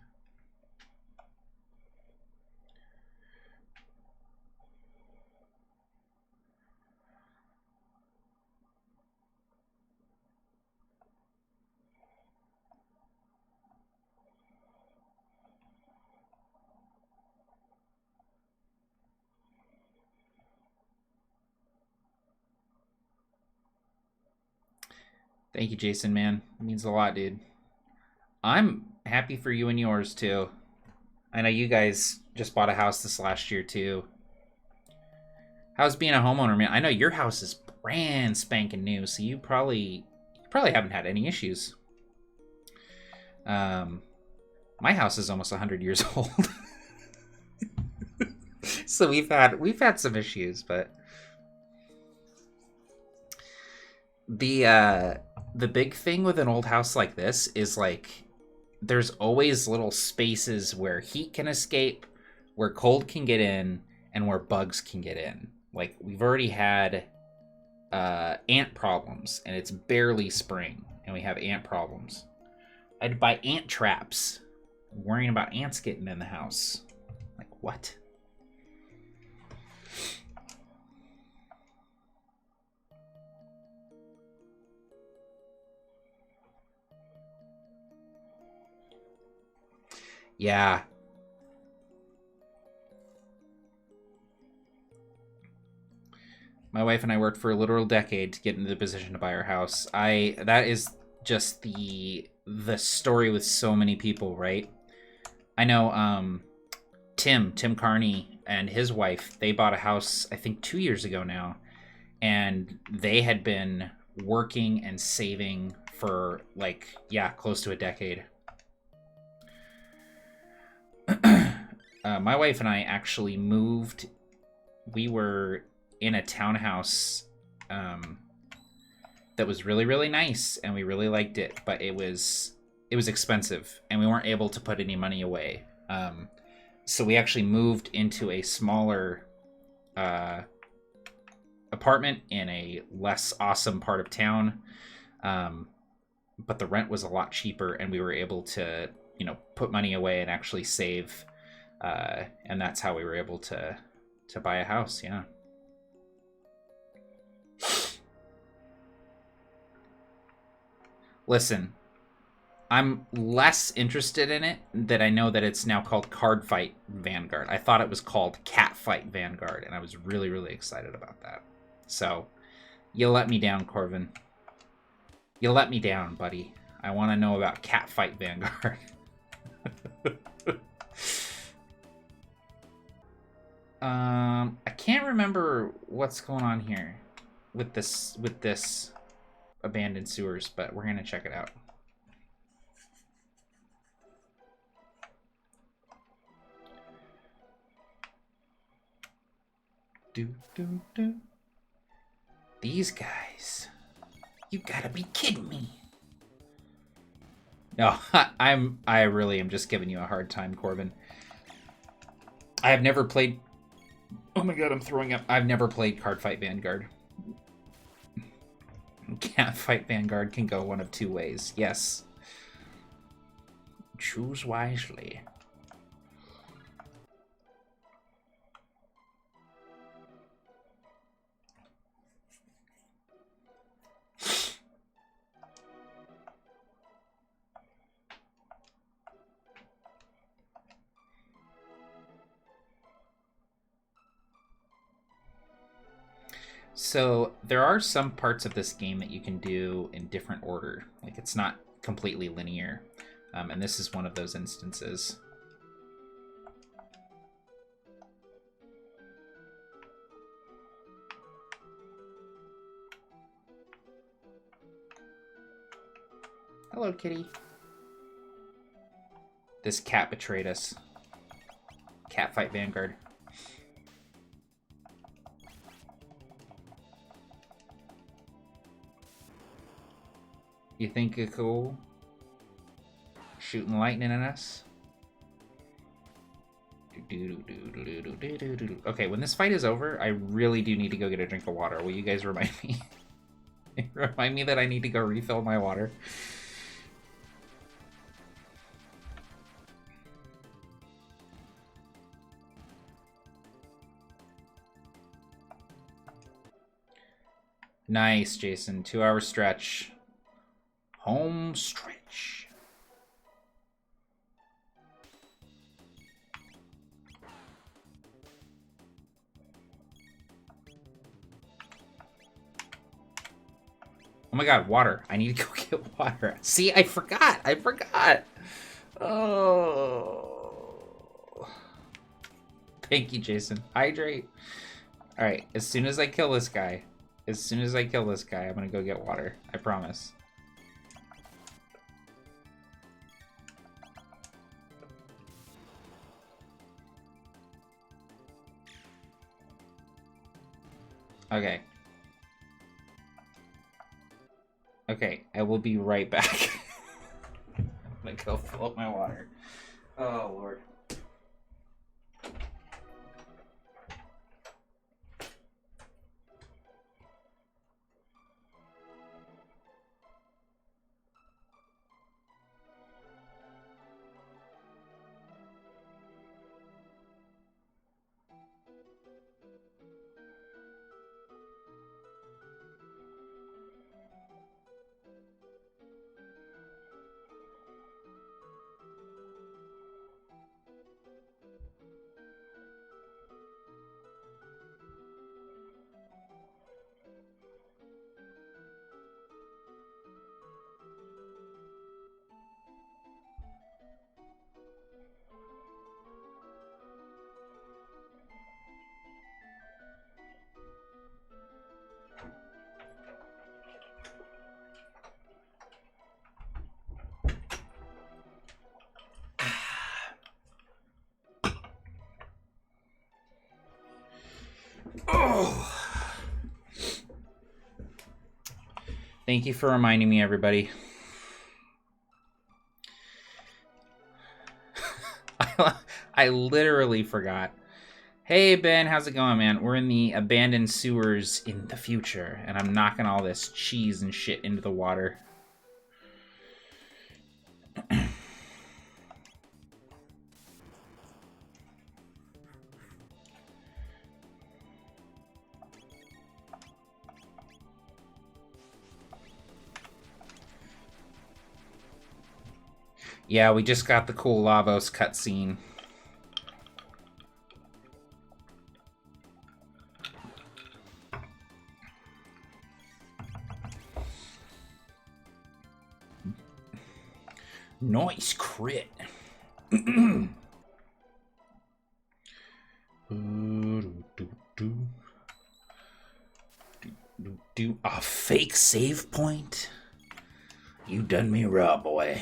Thank you, Jason, man. It means a lot, dude. I'm happy for you and yours, too. I know you guys just bought a house this last year, too. How's being a homeowner, man? I know your house is brand spanking new, so you probably haven't had any issues. My house is almost 100 years old. So we've had some issues, but the big thing with an old house like this is like there's always little spaces where heat can escape, where cold can get in, and where bugs can get in. Like we've already had ant problems, and it's barely spring, and we have ant problems. I had to buy ant traps, worrying about ants getting in the house. Like what? Yeah. My wife and I worked for a literal decade to get into the position to buy our house. That is just the story with so many people, right? I know Tim Carney and his wife, they bought a house I think 2 years ago now, and they had been working and saving for like close to a decade. My wife and I actually moved. We were in a townhouse that was really, really nice, and we really liked it, but it was expensive, and we weren't able to put any money away. So we actually moved into a smaller apartment in a less awesome part of town, but the rent was a lot cheaper, and we were able to put money away and actually save, and that's how we were able to buy a house. Yeah. Listen, I'm less interested in it that I know that it's now called Card Fight Vanguard. I thought it was called Cat Fight Vanguard, and I was really, really excited about that. So, you let me down, Corvin. You let me down, buddy. I want to know about Cat Fight Vanguard. I can't remember what's going on here with this abandoned sewers, but we're gonna check it out. These guys, you gotta be kidding me. No, I really am just giving you a hard time, Corbin. I have never played. Oh my god, I'm throwing up. I've never played Card Fight Vanguard. Cat Fight Vanguard can go one of two ways. Yes. Choose wisely. So there are some parts of this game that you can do in different order. Like it's not completely linear. And this is one of those instances. Hello, kitty. This cat betrayed us. Catfight Vanguard. You think it's cool? Shooting lightning at us? Okay, when this fight is over, I really do need to go get a drink of water. Will you guys remind me? Remind me that I need to go refill my water. Nice, Jason. 2-hour stretch. Home stretch. Oh my god, water. I need to go get water. See, I forgot. I forgot. Oh. Thank you, Jason. Hydrate. Alright, as soon as I kill this guy, I'm gonna go get water. I promise. Okay. Okay, I will be right back. I'm gonna go fill up my water. Oh, Lord. Oh. Thank you for reminding me, everybody. I literally forgot. Hey, Ben, how's it going, man? We're in the abandoned sewers in the future, and I'm knocking all this cheese and shit into the water. Yeah, we just got the cool Lavos cutscene. Nice crit. A fake save point? You done me raw, boy.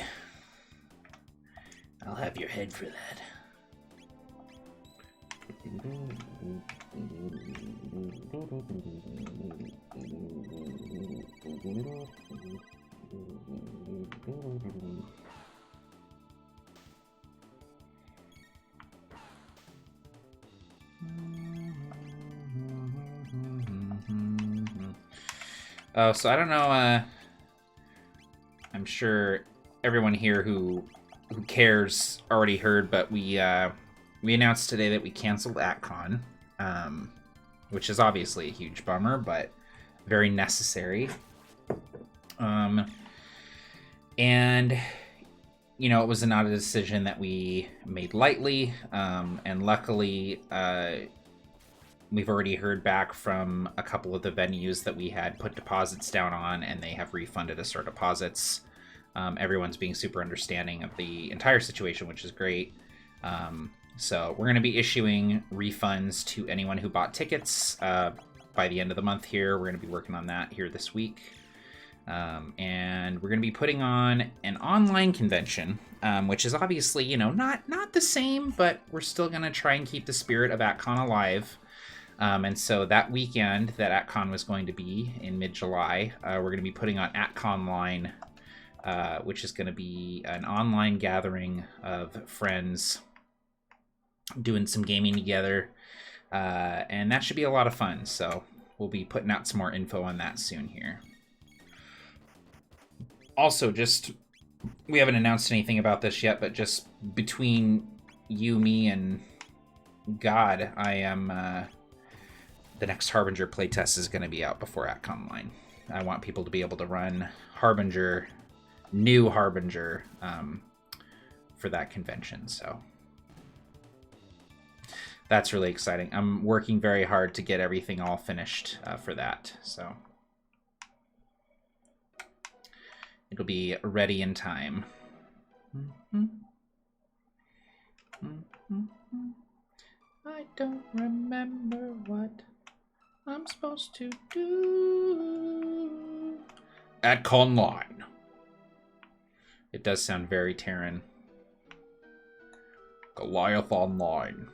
I'll have your head for that. Oh, so I don't know, I'm sure everyone here who cares already heard, but we announced today that we canceled AtCon, which is obviously a huge bummer, but very necessary. And you know, it was not a decision that we made lightly, and luckily we've already heard back from a couple of the venues that we had put deposits down on, and they have refunded us our deposits. Everyone's being super understanding of the entire situation, which is great. So we're going to be issuing refunds to anyone who bought tickets by the end of the month here. We're going to be working on that here this week. And we're going to be putting on an online convention, which is obviously, you know, not the same, but we're still going to try and keep the spirit of AtCon alive. And so that weekend that AtCon was going to be in mid-July, we're going to be putting on AtConline, which is going to be an online gathering of friends doing some gaming together. And that should be a lot of fun. So we'll be putting out some more info on that soon here. Also, just, we haven't announced anything about this yet, but just between you, me, and God, I am, the next Harbinger playtest is going to be out before AtConline. I want people to be able to run Harbinger, new Harbinger, for that convention, so that's really exciting. I'm working very hard to get everything all finished for that, so it'll be ready in time. I don't remember what I'm supposed to do. AtConline. It does sound very Terran. Goliath Online.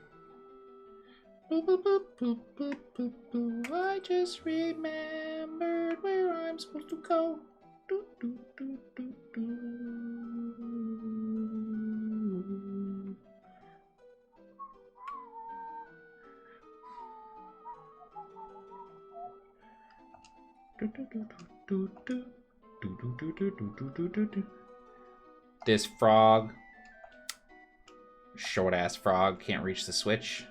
Boop, boop, boop, boop, boop, boop, boop. I just remembered where I'm supposed to go. Do, do, do, do, do. This frog, short ass frog, can't reach the switch.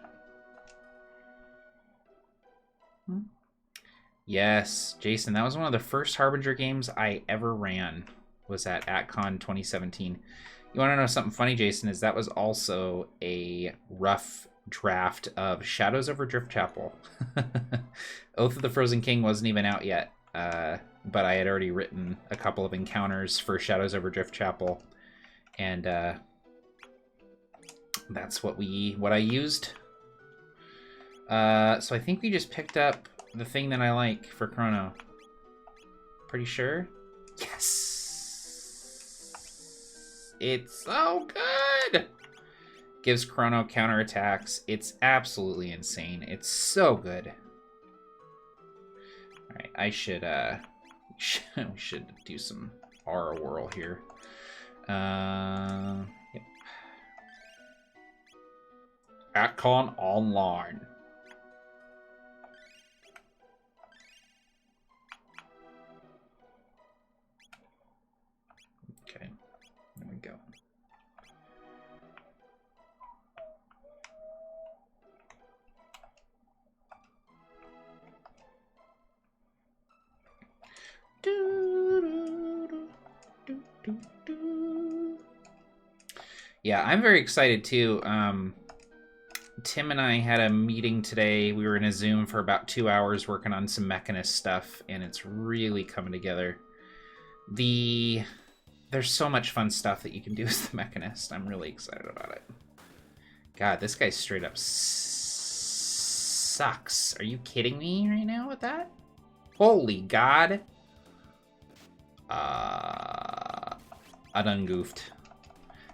Yes, Jason, that was one of the first Harbinger games I ever ran, was at AtCon 2017. You want to know something funny, Jason, is that was also a rough draft of Shadows over Drift Chapel. Oath of the Frozen King wasn't even out yet, but I had already written a couple of encounters for Shadows over Drift Chapel, and that's what I used. So I think we just picked up the thing that I like for Chrono. Pretty sure? Yes! It's so good! Gives Chrono counterattacks. It's absolutely insane. It's so good. Alright, I should, we should do some aura whirl here. Yep. AtCon Online. Okay, there we go. Yeah, I'm very excited too. Tim and I had a meeting today. We were in a Zoom for about 2 hours working on some Mechanist stuff, and it's really coming together. There's so much fun stuff that you can do as the Mechanist. I'm really excited about it. God, this guy straight up sucks. Are you kidding me right now with that? Holy God. I done goofed.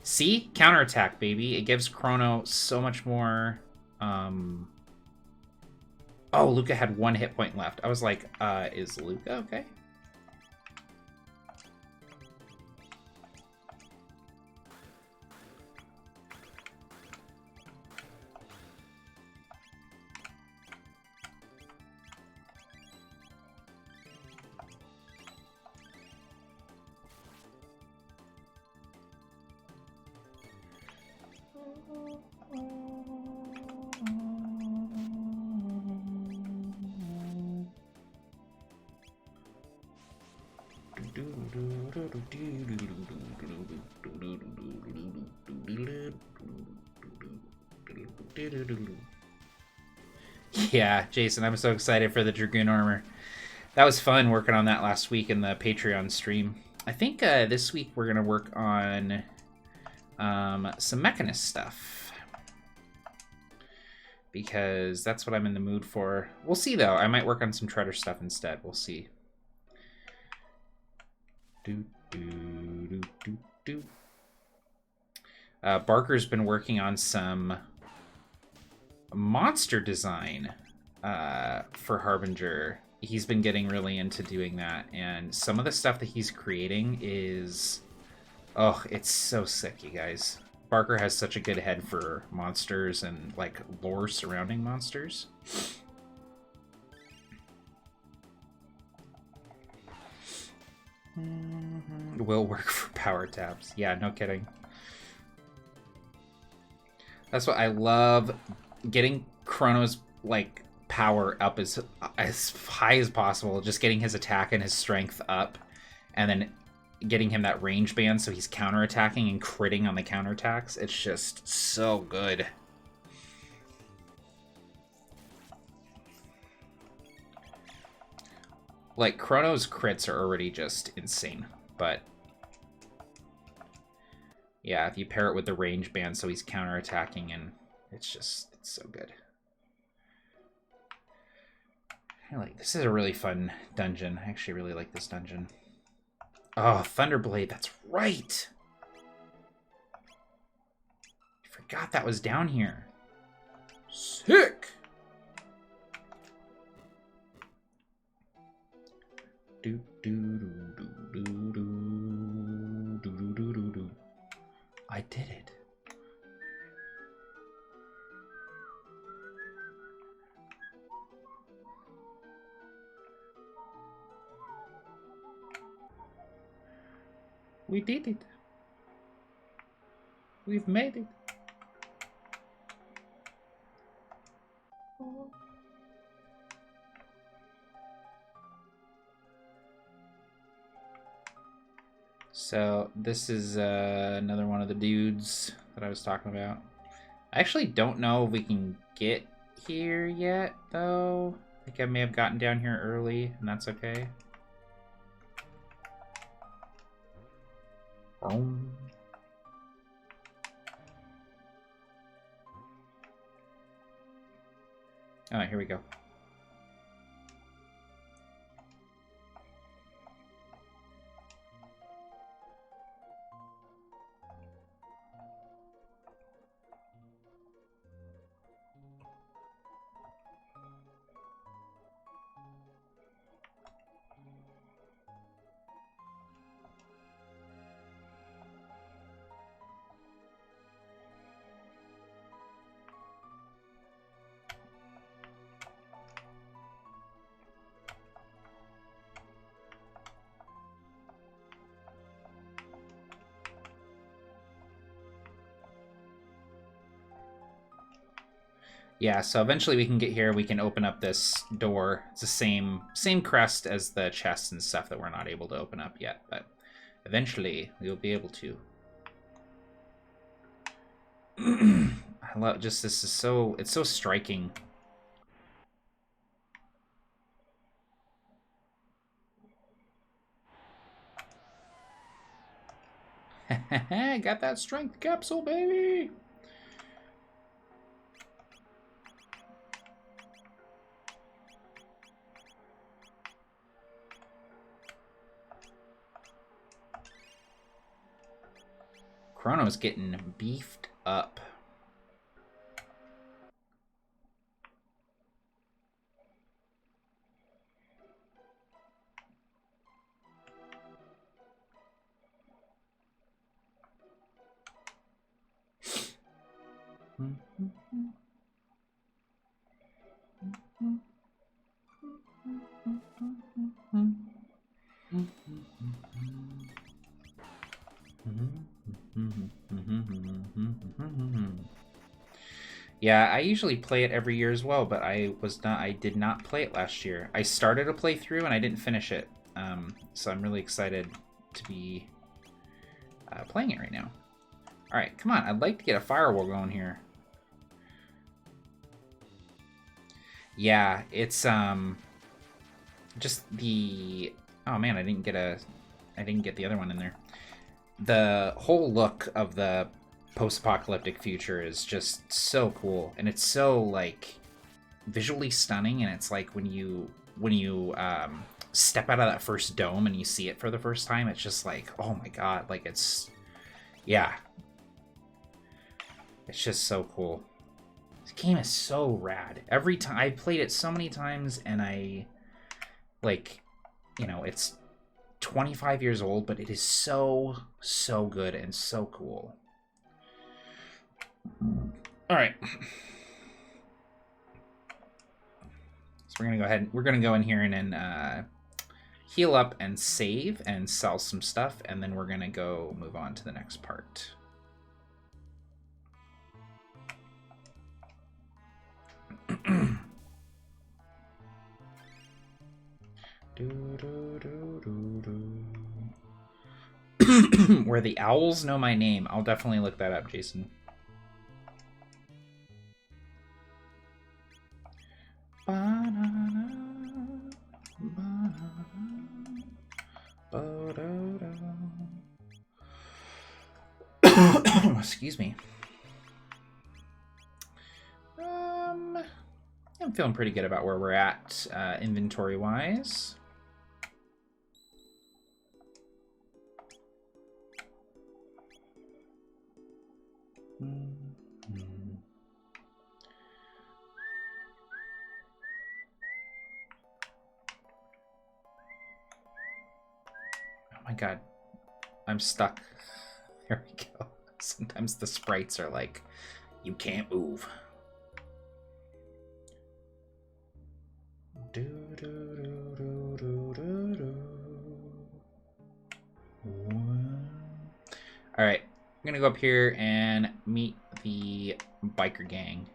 See? Counterattack, baby. It gives Chrono so much more... Oh, Luca had 1 hit point left. I was like, is Luca okay? Yeah, Jason, I'm so excited for the Dragoon armor. That was fun working on that last week in the Patreon stream. I think this week we're going to work on some Mechanist stuff, because that's what I'm in the mood for. We'll see, though. I might work on some Treader stuff instead. We'll see. Do, do, do, do, do. Barker's been working on some monster design for Harbinger. He's been getting really into doing that, and some of the stuff that he's creating is... Oh, it's so sick, you guys. Barker has such a good head for monsters and, like, lore surrounding monsters. Will work for power tabs. Yeah, no kidding. That's what I love, getting Chrono's, like, power up as high as possible, just getting his attack and his strength up, and then getting him that range band so he's counterattacking and critting on the counterattacks. It's just so good. Like, Chrono's crits are already just insane, but yeah, if you pair it with the range band so he's counterattacking, and it's so good. This is a really fun dungeon. I actually really like this dungeon. Oh, Thunderblade, that's right! I forgot that was down here. Sick! Do do do do do do do do do do. I did it. We did it. We've made it. So this is another one of the dudes that I was talking about. I actually don't know if we can get here yet, though. I think I may have gotten down here early, and that's okay. Alright, here we go. Yeah, so eventually we can get here, we can open up this door. It's the same crest as the chests and stuff that we're not able to open up yet, but eventually we'll be able to. I love just this is so it's so striking. Got that strength capsule, baby. Chrono's getting beefed up. Yeah, I usually play it every year as well, but I did not play it last year. I started a playthrough and I didn't finish it. So I'm really excited to be playing it right now. All right, come on. I'd like to get a firewall going here. Yeah, it's just the... Oh man, I didn't get the other one in there. The whole look of the post-apocalyptic future is just so cool, and it's so like visually stunning, and it's like when you step out of that first dome and you see it for the first time, it's just like, oh my god, like yeah. It's just so cool. This game is so rad. Every time, I've played it so many times, and it's 25 years old, but it is so good and so cool. All right. So we're gonna go in here and heal up and save and sell some stuff, and then we're gonna go move on to the next part. Where the owls know my name. I'll definitely look that up, Jason. Excuse me. I'm feeling pretty good about where we're at inventory-wise. Oh my god. I'm stuck. There we go. Sometimes the sprites are like, you can't move. All right, I'm gonna go up here and meet the biker gang.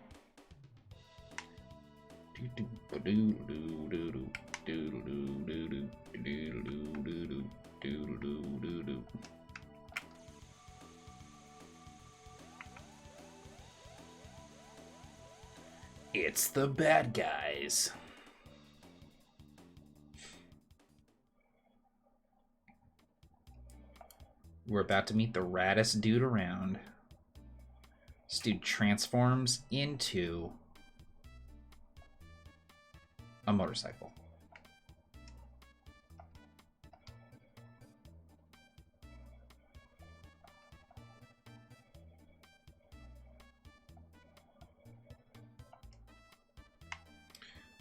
It's the bad guys. We're about to meet the raddest dude around. This dude transforms into a motorcycle.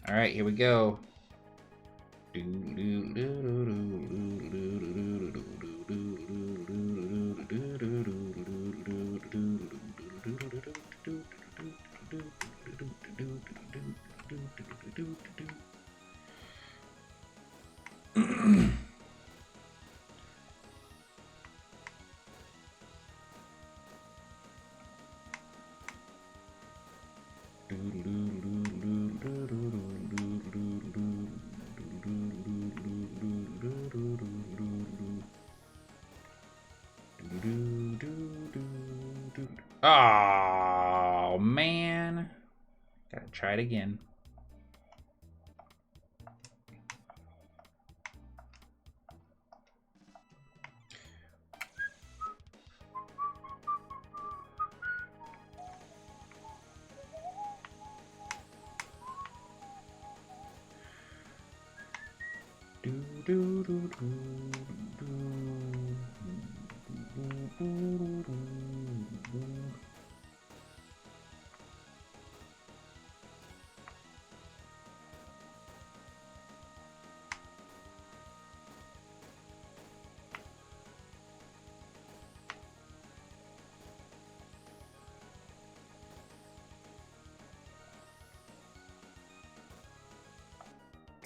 All right, here we go. Oh man, gotta try it again.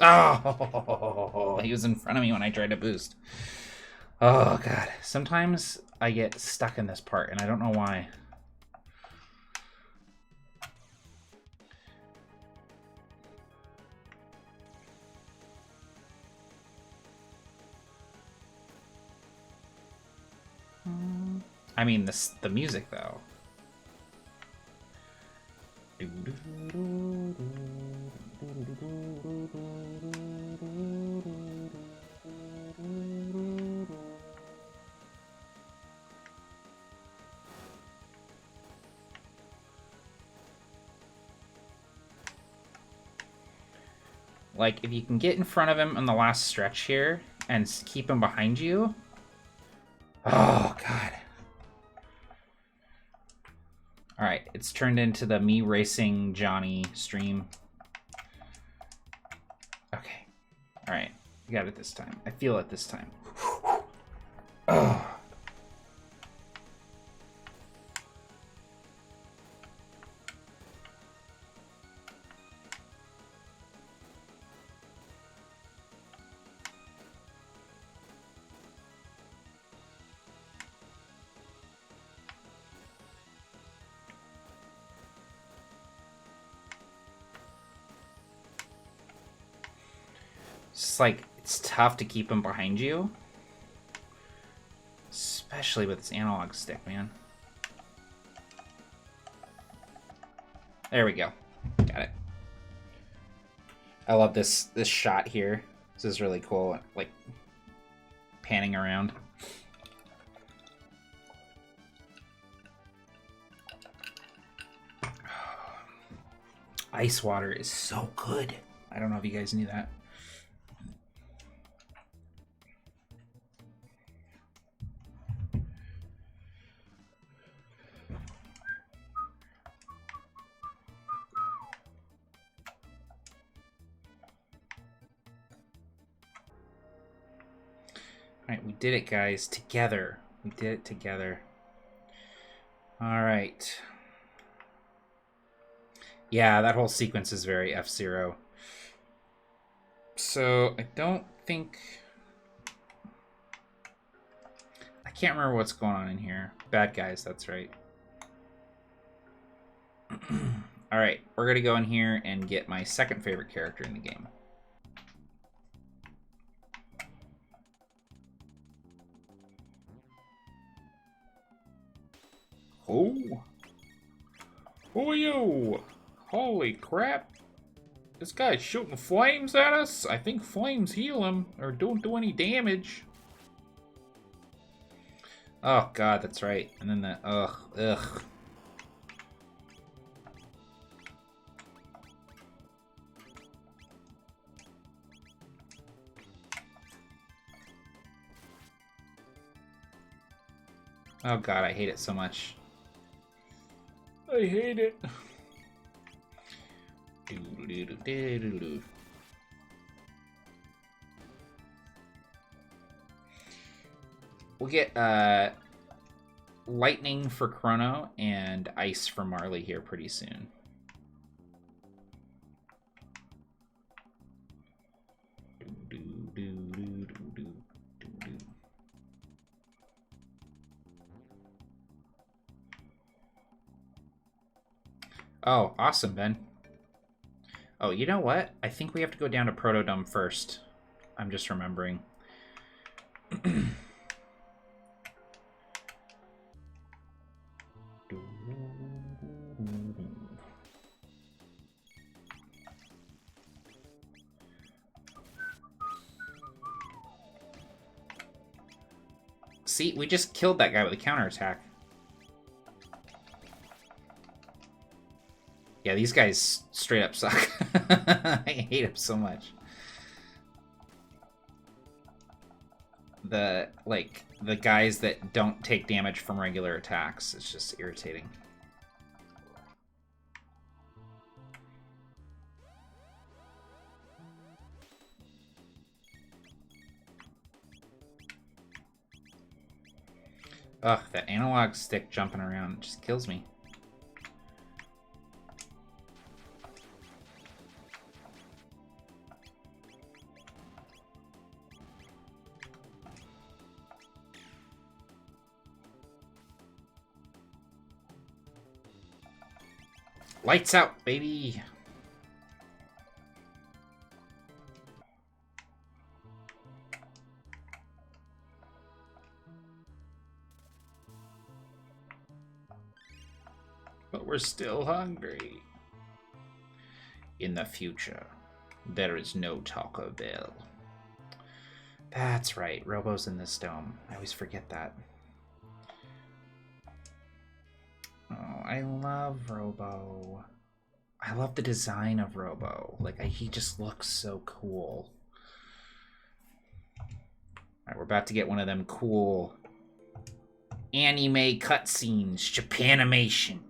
Oh, he was in front of me when I tried to boost. Oh, God. Sometimes I get stuck in this part, and I don't know why. I mean, the music, though. Like, if you can get in front of him on the last stretch here and keep him behind you. Oh, God. All right, it's turned into the me racing Johnny stream. Okay. All right, I got it this time. I feel it this time. Oh. It's like, it's tough to keep him behind you. Especially with this analog stick, man. There we go. Got it. I love this shot here. This is really cool. Like, panning around. Ice water is so good. I don't know if you guys knew that. Alright, we did it, guys. Together. We did it together. Alright. Yeah, that whole sequence is very F-Zero. So, I don't think... I can't remember what's going on in here. Bad guys, that's right. Alright, we're going to go in here and get my second favorite character in the game. Oh. Oh, yo. Holy crap. This guy's shooting flames at us. I think flames heal him or don't do any damage. Oh, God, that's right. And then that, ugh. Oh, God, I hate it so much. I hate it. We'll get lightning for Chrono and ice for Marley here pretty soon. Oh, awesome, Ben. Oh, you know what? I think we have to go down to Protodome first. I'm just remembering. See, we just killed that guy with a counterattack. Yeah, these guys straight up suck. I hate them so much. The guys that don't take damage from regular attacks, it's just irritating. Ugh, that analog stick jumping around just kills me. Lights out, baby! But we're still hungry. In the future, there is no Taco Bell. That's right, Robo's in this dome. I always forget that. Oh, I love Robo. I love the design of Robo. Like, he just looks so cool. Alright, we're about to get one of them cool anime cutscenes. Japanimation.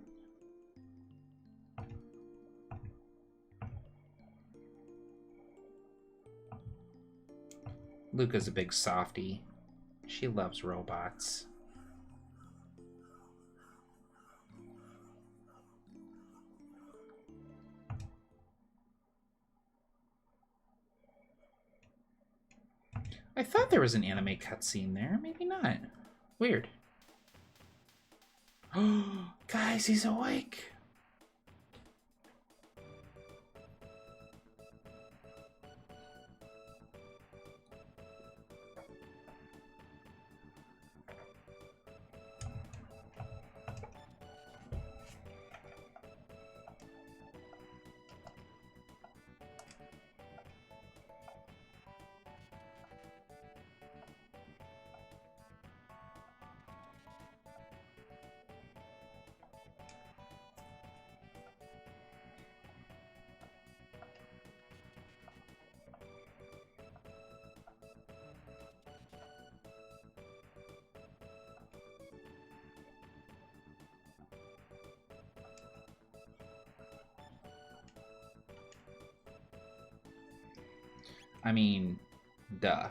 Luca's a big softie. She loves robots. I thought there was an anime cutscene there. Maybe not. Weird. Oh, guys, he's awake. I mean, duh.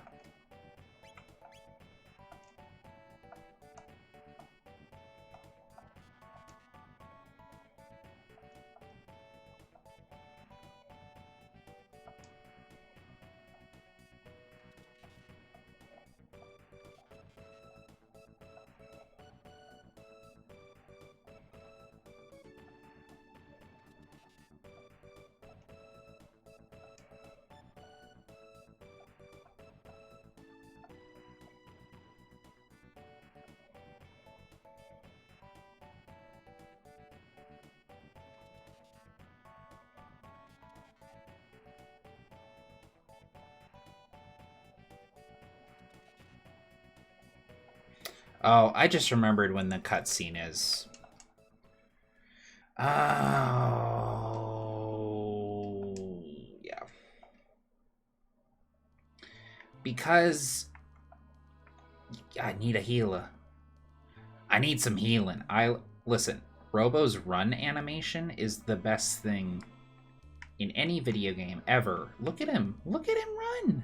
Oh, I just remembered when the cutscene is. Oh, yeah. Because I need a healer. I need some healing. Listen, Robo's run animation is the best thing in any video game ever. Look at him. Look at him run.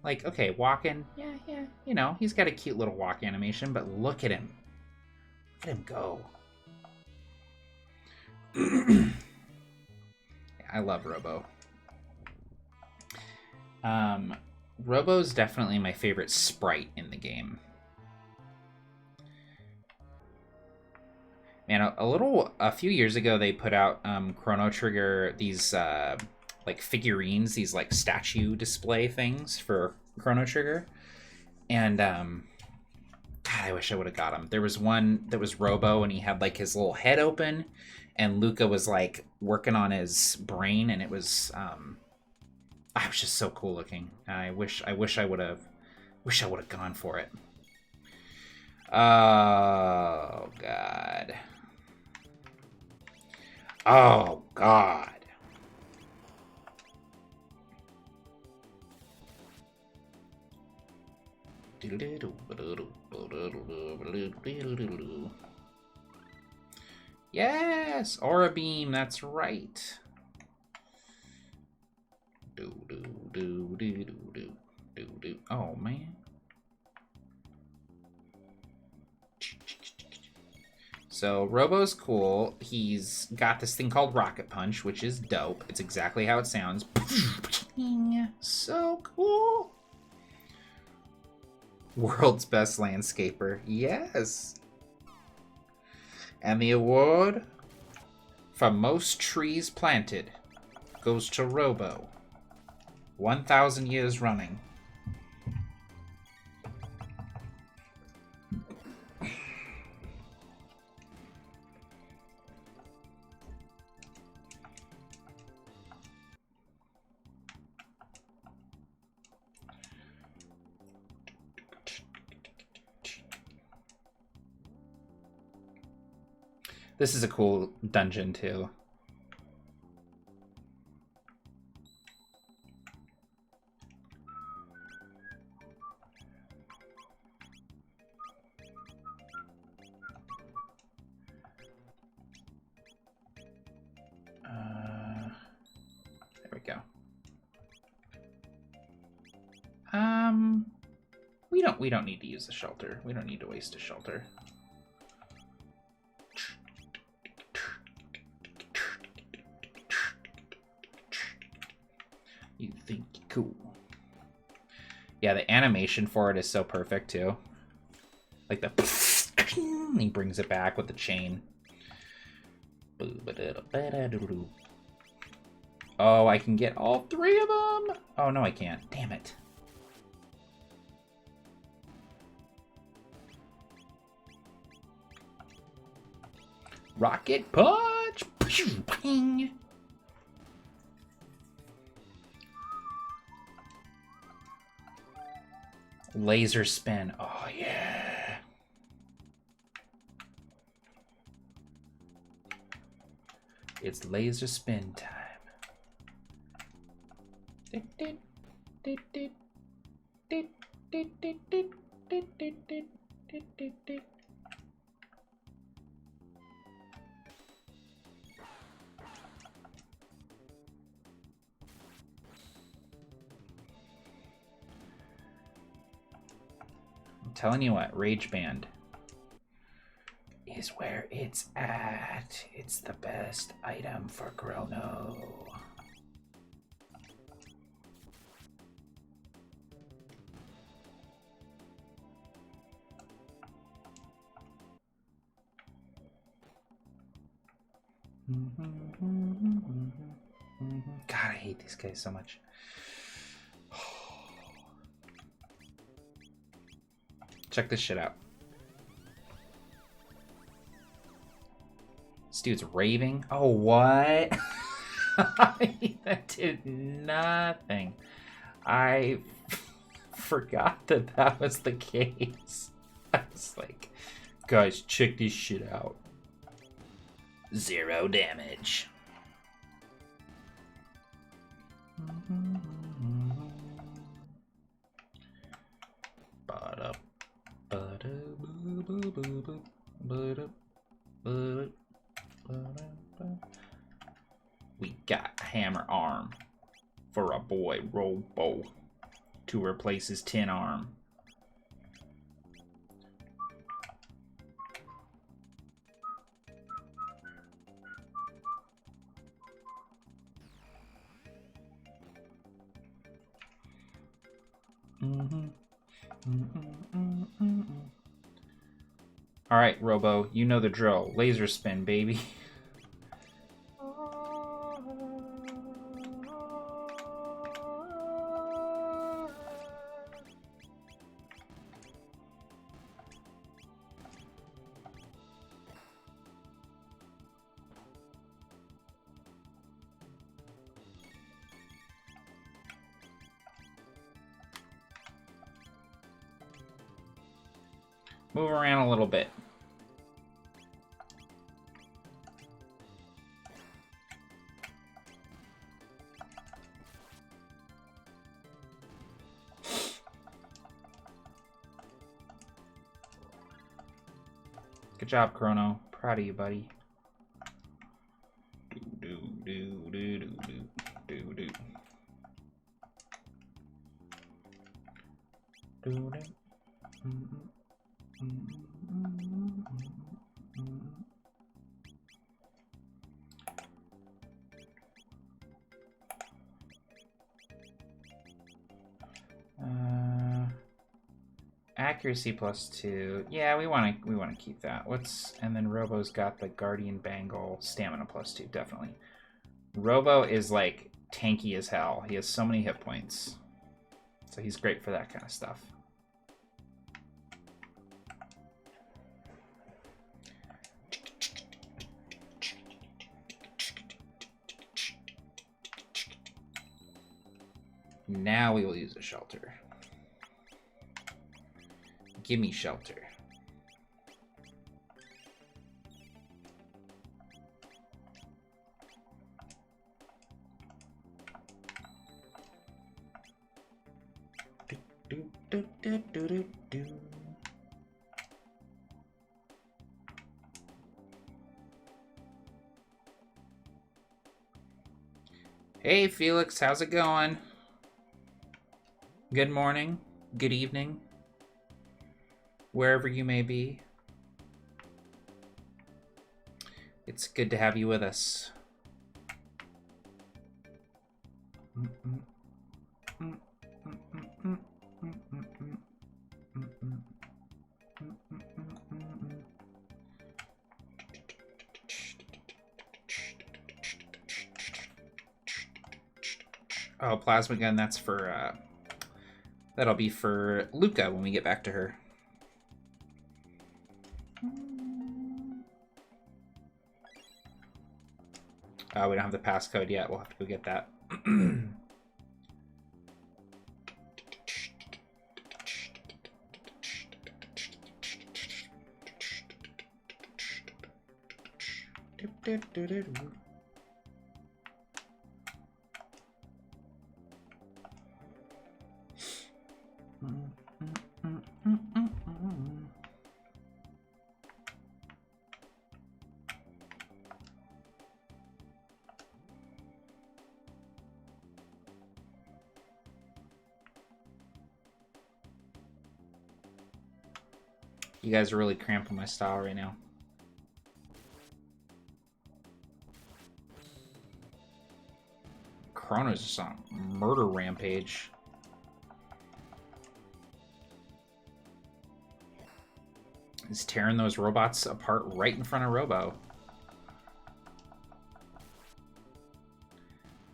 Like, okay, walking, yeah, you know, he's got a cute little walk animation, but look at him. Look at him go. I love Robo. Robo's definitely my favorite sprite in the game. Man, a few years ago, they put out Chrono Trigger, these like figurines, these like statue display things for Chrono Trigger, and God, I wish I would have got him. There was one that was Robo, and he had like his little head open, and Luca was like working on his brain, and it was just so cool looking. I wish I would have gone for it. Oh God. Oh God. Yes, Aura Beam, that's right. Oh man. So Robo's cool. He's got this thing called Rocket Punch, which is dope. It's exactly how it sounds. So cool. World's best landscaper. Yes. And the award for most trees planted goes to Robo. 1,000 years running. This is a cool dungeon too. We don't need to use the shelter. We don't need to waste a shelter. You think you're cool. Yeah, the animation for it is so perfect too. Like the he brings it back with the chain. Oh, I can get all 3 of them? Oh, no, I can't. Damn it. Rocket punch! Ping! Laser spin. Oh, yeah. It's laser spin time. I'm telling you what, Rage Band is where it's at. It's the best item for Chrono. God, I hate these guys so much. Check this shit out. This dude's raving. Oh, what? That did nothing. I forgot that was the case. I was like, guys, check this shit out. 0 damage. We got hammer arm for our boy Robo to replace his tin arm. All right, Robo, you know the drill. Laser spin, baby. Move around a little bit. Good job, Chrono. Proud of you, buddy. Accuracy +2. Yeah, we want to keep that. And then Robo's got the Guardian Bangle, stamina +2, definitely. Robo is like tanky as hell. He has so many hit points. So he's great for that kind of stuff. Now we will use a shelter. Give me shelter. Hey Felix, how's it going? Good morning, good evening, wherever you may be. It's good to have you with us. Oh, plasma gun, that's for, that'll be for Luca when we get back to her. Oh, we don't have the passcode yet. We'll have to go get that. You guys are really cramping my style right now. Chrono's just on a murder rampage. He's tearing those robots apart right in front of Robo.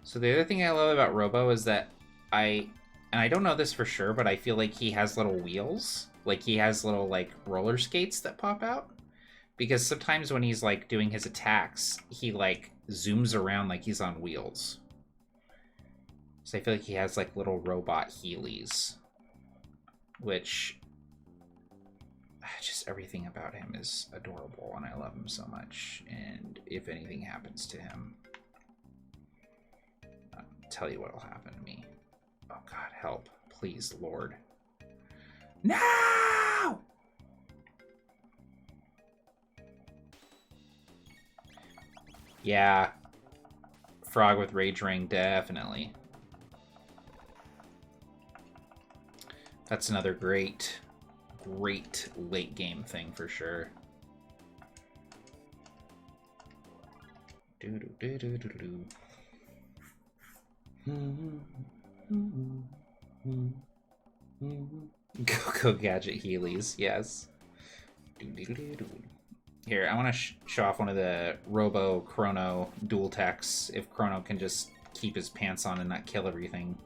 So the other thing I love about Robo is that and I don't know this for sure, but I feel like he has little wheels. Like he has little like roller skates that pop out. Because sometimes when he's like doing his attacks, he like zooms around like he's on wheels. So I feel like he has like little robot Heelys. Which just everything about him is adorable and I love him so much. And if anything happens to him, I'll tell you what'll happen to me. Oh God, help. Please, Lord. No! Yeah. Frog with Rage Ring, definitely. That's another great late game thing for sure. Go Gadget Heelys, yes. Here, I want to show off one of the Robo Chrono dual techs. If Chrono can just keep his pants on and not kill everything.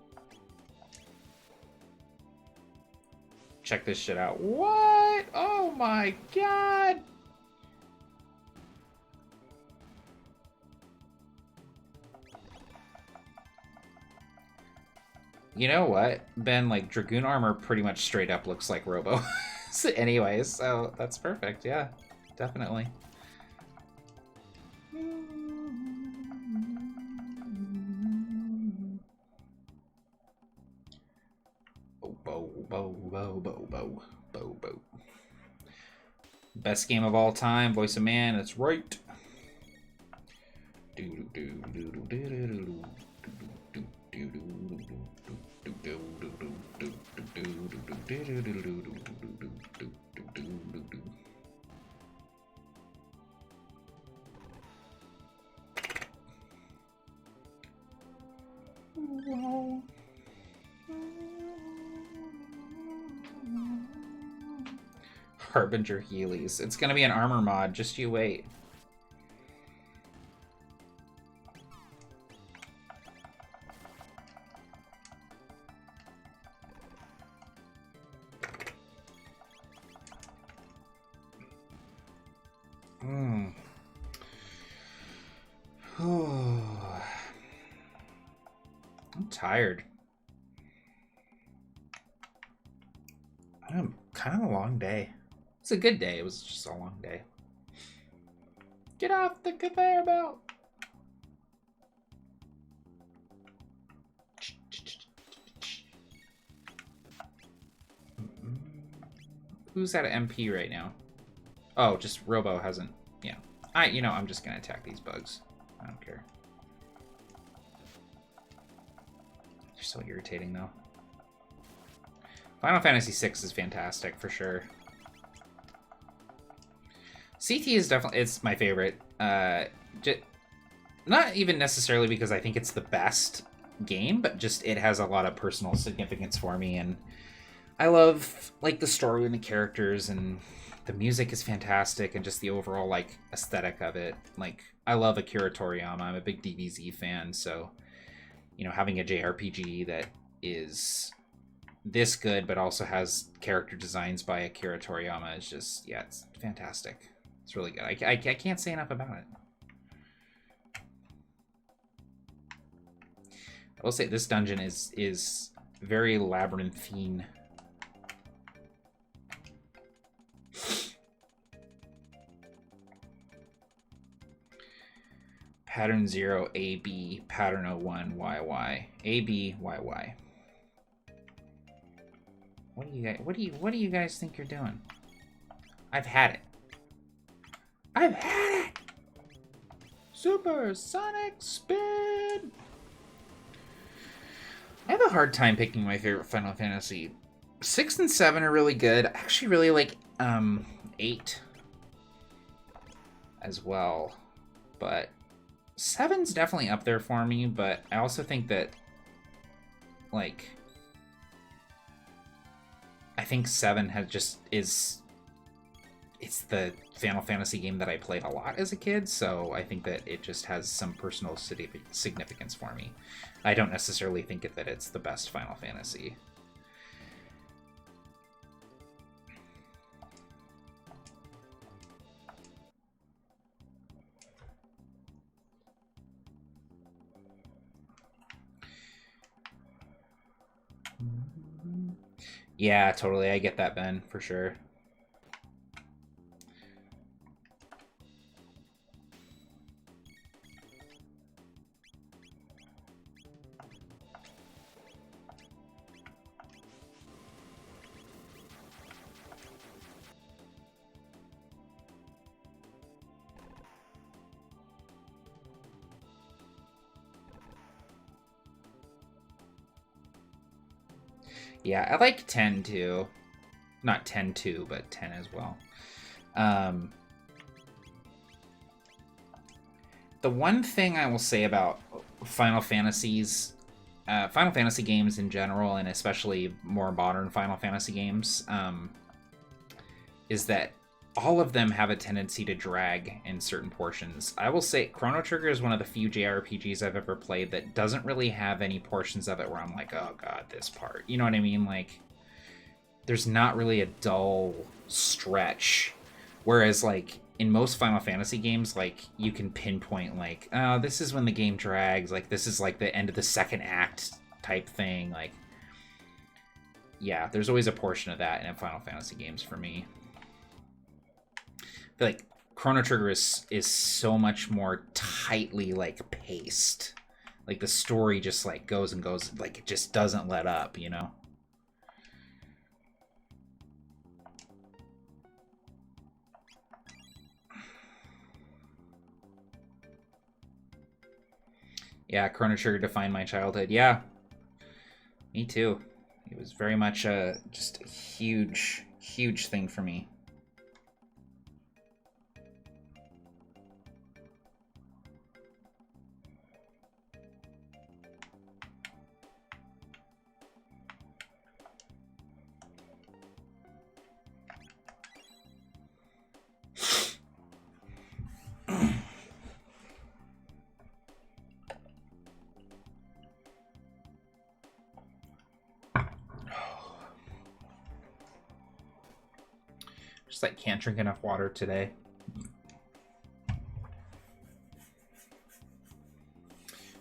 Check this shit out. What? Oh my God! You know what, Ben? Like, Dragoon armor pretty much straight up looks like Robo. So anyways, so that's perfect. Yeah, definitely. Bo. Best game of all time, Voice of Man. That's right. Harbinger Heelys. It's gonna be an armor mod, just you wait. I'm tired. Kind of a long day. It's a good day. It was just a long day. Get off the conveyor belt. Who's at MP right now? Oh, just Robo hasn't. Yeah. I'm just gonna attack these bugs. I don't care. They're so irritating though. Final Fantasy VI is fantastic for sure. CT is definitely, it's my favorite. Not even necessarily because I think it's the best game, but just it has a lot of personal significance for me, and I love like the story and the characters, and the music is fantastic, and just the overall like aesthetic of it. Like I love Akira Toriyama. I'm a big DBZ fan, so you know, having a JRPG that is this good but also has character designs by Akira Toriyama is just, yeah, it's fantastic. It's really good. I can't say enough about it. I will say this dungeon is very labyrinthine. Pattern 0 AB, pattern 01 YY, AB YY. What do you guys think you're doing? I've had it. I've had it. Super Sonic Spin. I have a hard time picking my favorite Final Fantasy. 6 and 7 are really good. I actually really like 8 as well. But 7's definitely up there for me, but I also think that like I think 7 has just it's the Final Fantasy game that I played a lot as a kid, so I think that it just has some personal significance for me. I don't necessarily think that it's the best Final Fantasy. Yeah, totally. I get that, Ben, for sure. Yeah, I like 10 too. Not 10 too, but 10 as well. The one thing I will say about Final Fantasy games in general, and especially more modern Final Fantasy games, is that all of them have a tendency to drag in certain portions. I will say Chrono Trigger is one of the few JRPGs I've ever played that doesn't really have any portions of it where I'm like, oh god, this part. You know what I mean? Like, there's not really a dull stretch. Whereas, like, in most Final Fantasy games, like, you can pinpoint, like, oh, this is when the game drags. Like, this is, like, the end of the second act type thing. Like, yeah, there's always a portion of that in Final Fantasy games for me. I feel like Chrono Trigger is so much more tightly like paced. Like the story just like goes and goes, like it just doesn't let up, you know? Yeah, Chrono Trigger defined my childhood. Yeah, me too. It was very much just a huge, huge thing for me. Just like can't drink enough water today.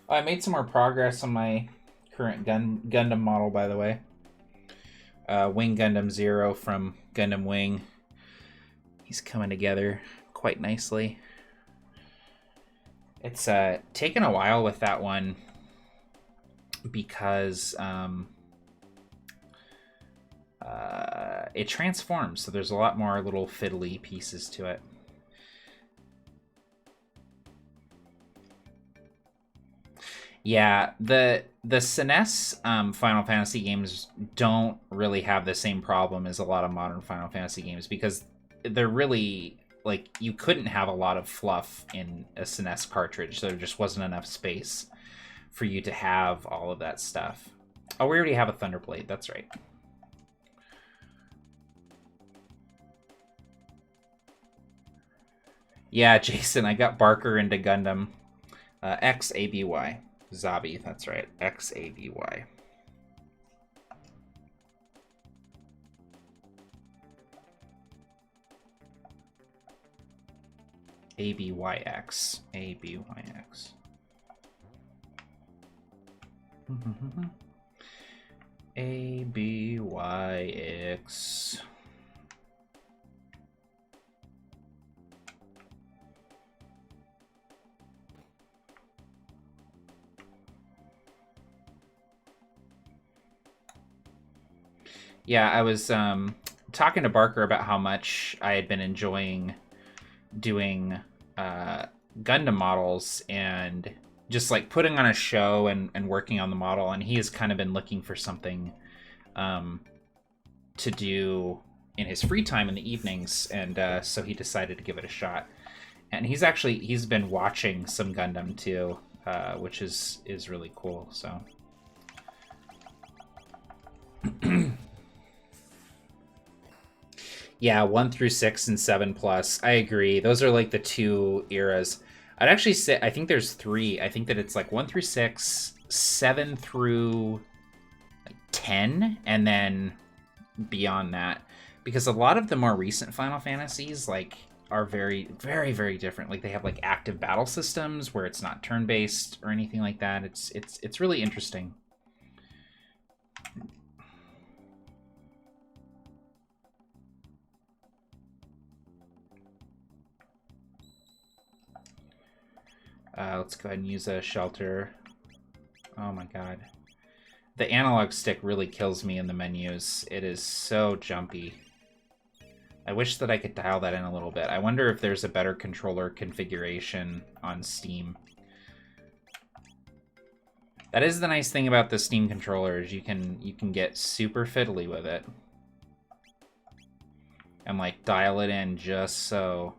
I made some more progress on my current Gundam model, by the way. Wing Gundam Zero from Gundam Wing. He's coming together quite nicely. It's taken a while with that one because it transforms, so there's a lot more little fiddly pieces to it. Yeah, the SNES Final Fantasy games don't really have the same problem as a lot of modern Final Fantasy games because they're really like you couldn't have a lot of fluff in a SNES cartridge. So there just wasn't enough space for you to have all of that stuff. Oh, we already have a Thunderblade. That's right. Yeah, Jason, I got Barker into Gundam. XABY. Zabi, that's right. XABY. ABYX. ABYX. ABYX. Yeah, I was talking to Barker about how much I had been enjoying doing Gundam models and just like putting on a show and working on the model. And he has kind of been looking for something to do in his free time in the evenings. And so he decided to give it a shot. And he's been watching some Gundam too, which is really cool. So. Yeah, 1 through 6 and 7 plus. I agree. Those are like the two eras. I'd actually say I think there's 3. I think that it's like 1 through 6, 7 through like 10, and then beyond that. Because a lot of the more recent Final Fantasies like are very, very, very different. Like they have like active battle systems where it's not turn-based or anything like that. It's really interesting. Let's go ahead and use a shelter. Oh my god. The analog stick really kills me in the menus. It is so jumpy. I wish that I could dial that in a little bit. I wonder if there's a better controller configuration on Steam. That is the nice thing about the Steam controller, is you can get super fiddly with it. And like dial it in just so.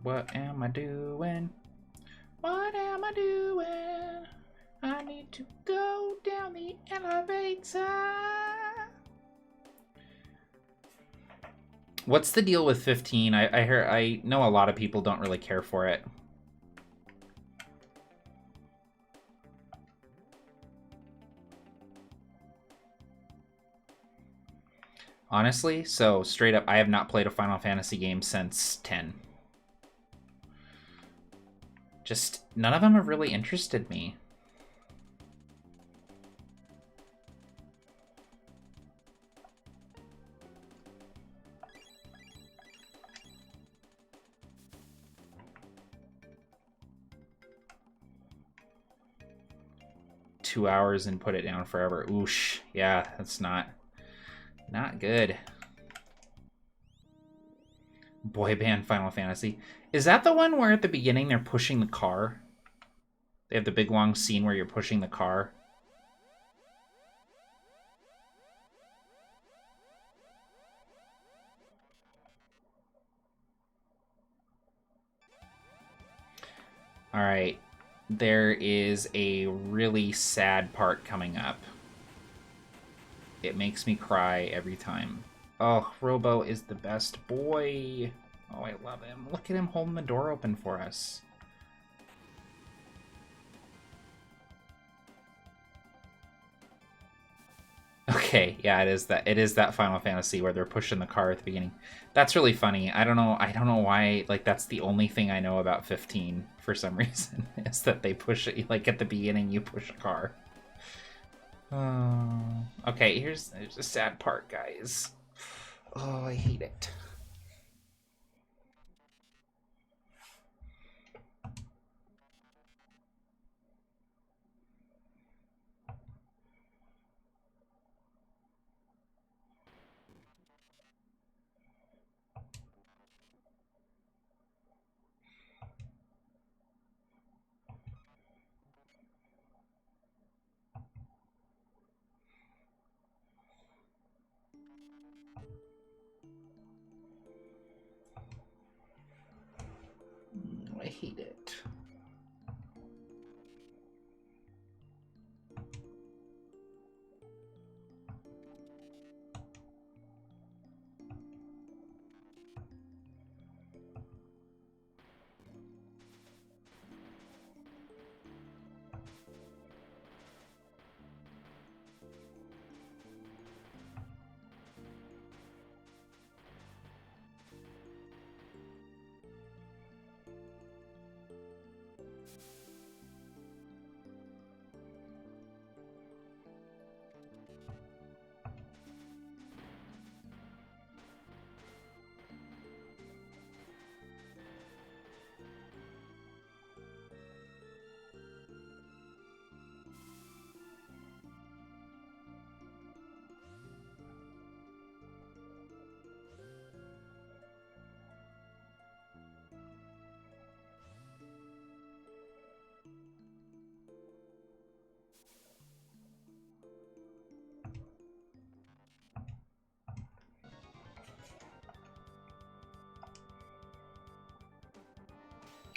What am I doing? What am I doing? I need to go down the elevator. What's the deal with 15? I know a lot of people don't really care for it. Honestly, so straight up, I have not played a Final Fantasy game since 10. Just none of them have really interested me. Two hours and put it down forever. Oosh. Yeah, that's not good. Boy band Final Fantasy. Is that the one where at the beginning they're pushing the car? They have the big long scene where you're pushing the car. All right. There is a really sad part coming up. It makes me cry every time. Oh, Robo is the best boy. Oh, I love him. Look at him holding the door open for us. Okay, yeah, it is that Final Fantasy where they're pushing the car at the beginning. That's really funny. I don't know why, like that's the only thing I know about 15 for some reason, is that they push it like at the beginning you push a car. Okay, here's a sad part, guys. Oh, I hate it.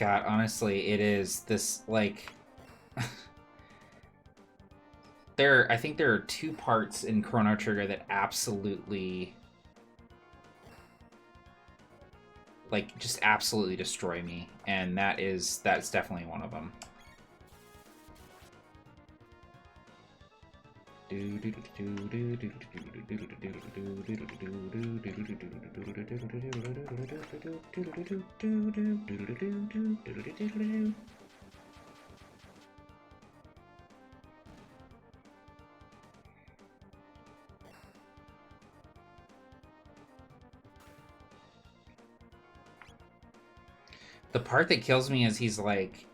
God, honestly, it is this, like... I think there are 2 parts in Chrono Trigger that absolutely... like, just absolutely destroy me. And that's definitely one of them. The part that kills me is he's like,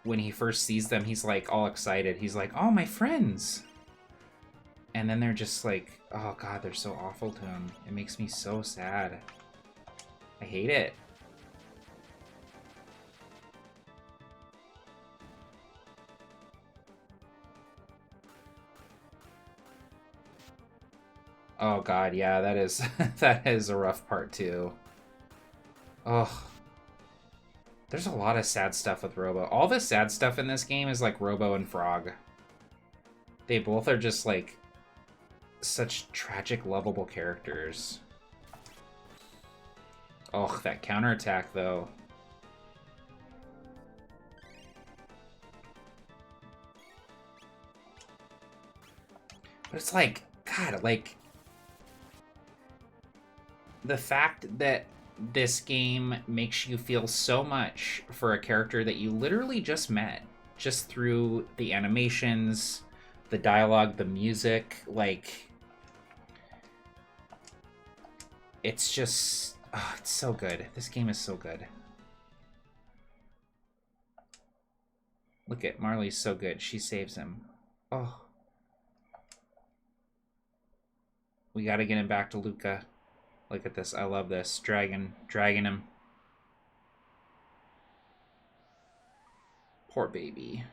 when he first sees them, he's like all excited. He's like, "Oh, my friends!" And then they're just like, oh god, they're so awful to him. It makes me so sad. I hate it. Oh god, yeah, that is that is a rough part too. Oh. There's a lot of sad stuff with Robo. All the sad stuff in this game is like Robo and Frog. They both are just like such tragic, lovable characters. Oh, that counterattack though. But it's like, God, like the fact that this game makes you feel so much for a character that you literally just met, just through the animations, the dialogue, the music, like it's just, oh, it's so good. This game is so good. Look at Marley's so good. She saves him. Oh. We gotta get him back to Luca. Look at this. I love this. Dragging him. Poor baby.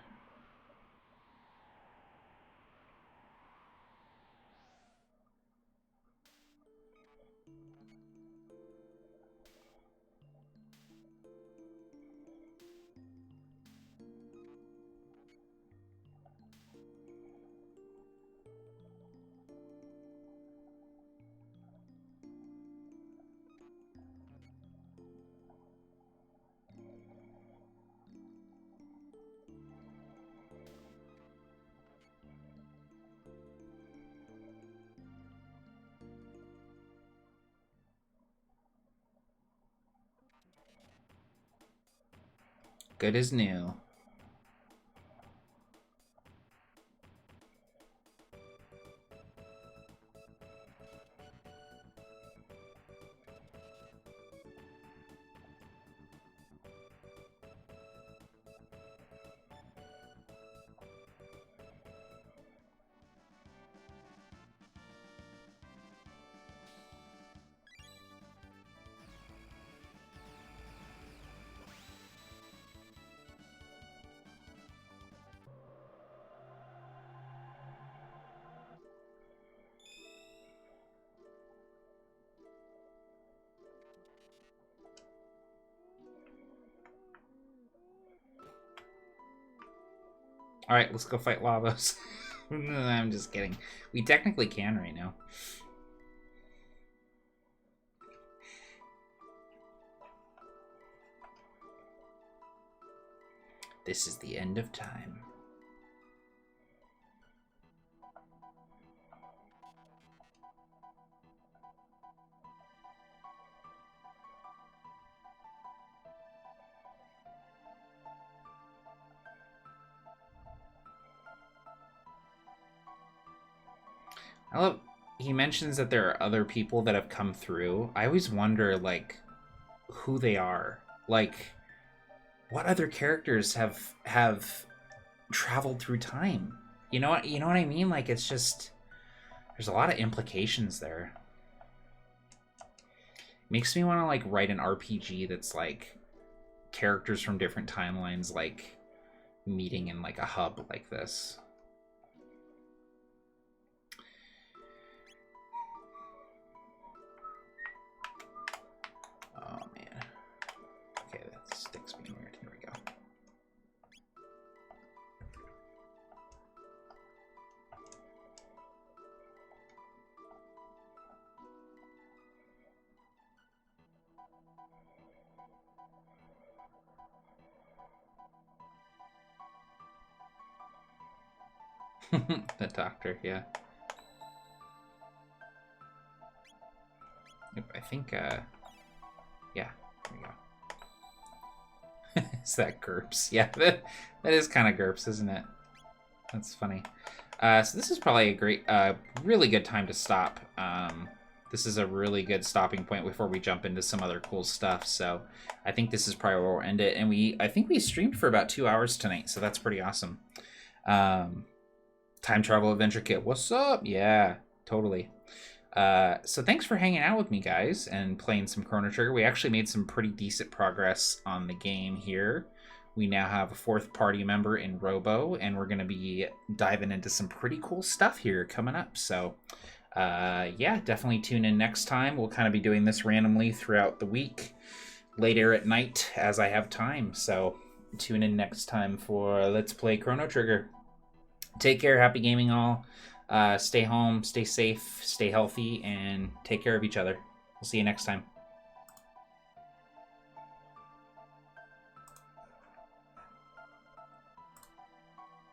Good as new. Alright, let's go fight Lavos. I'm just kidding. We technically can right now. This is the end of time. I love, he mentions that there are other people that have come through. I always wonder, like, who they are. Like, what other characters have traveled through time? You know what I mean? Like, it's just, there's a lot of implications there. Makes me want to, like, write an RPG that's like characters from different timelines, like meeting in like a hub like this. Oh man. Okay, that stick's being weird. Here we go. The doctor, yeah. Yep, I think, yeah, there we go. Is that GURPS? Yeah, that is kind of GURPS, isn't it? That's funny. So this is probably a great, really good time to stop. This is a really good stopping point before we jump into some other cool stuff. So I think this is probably where we'll end it. And I think we streamed for about 2 hours tonight, so that's pretty awesome. Time Travel Adventure Kit, what's up? Yeah, totally. So thanks for hanging out with me, guys, and playing some Chrono Trigger. We actually made some pretty decent progress on the game here. We now have a 4th party member in Robo, and we're going to be diving into some pretty cool stuff here coming up. So, yeah, definitely tune in next time. We'll kind of be doing this randomly throughout the week, later at night as I have time. So tune in next time for Let's Play Chrono Trigger. Take care. Happy gaming all. Stay home, stay safe, stay healthy, and take care of each other. We'll see you next time.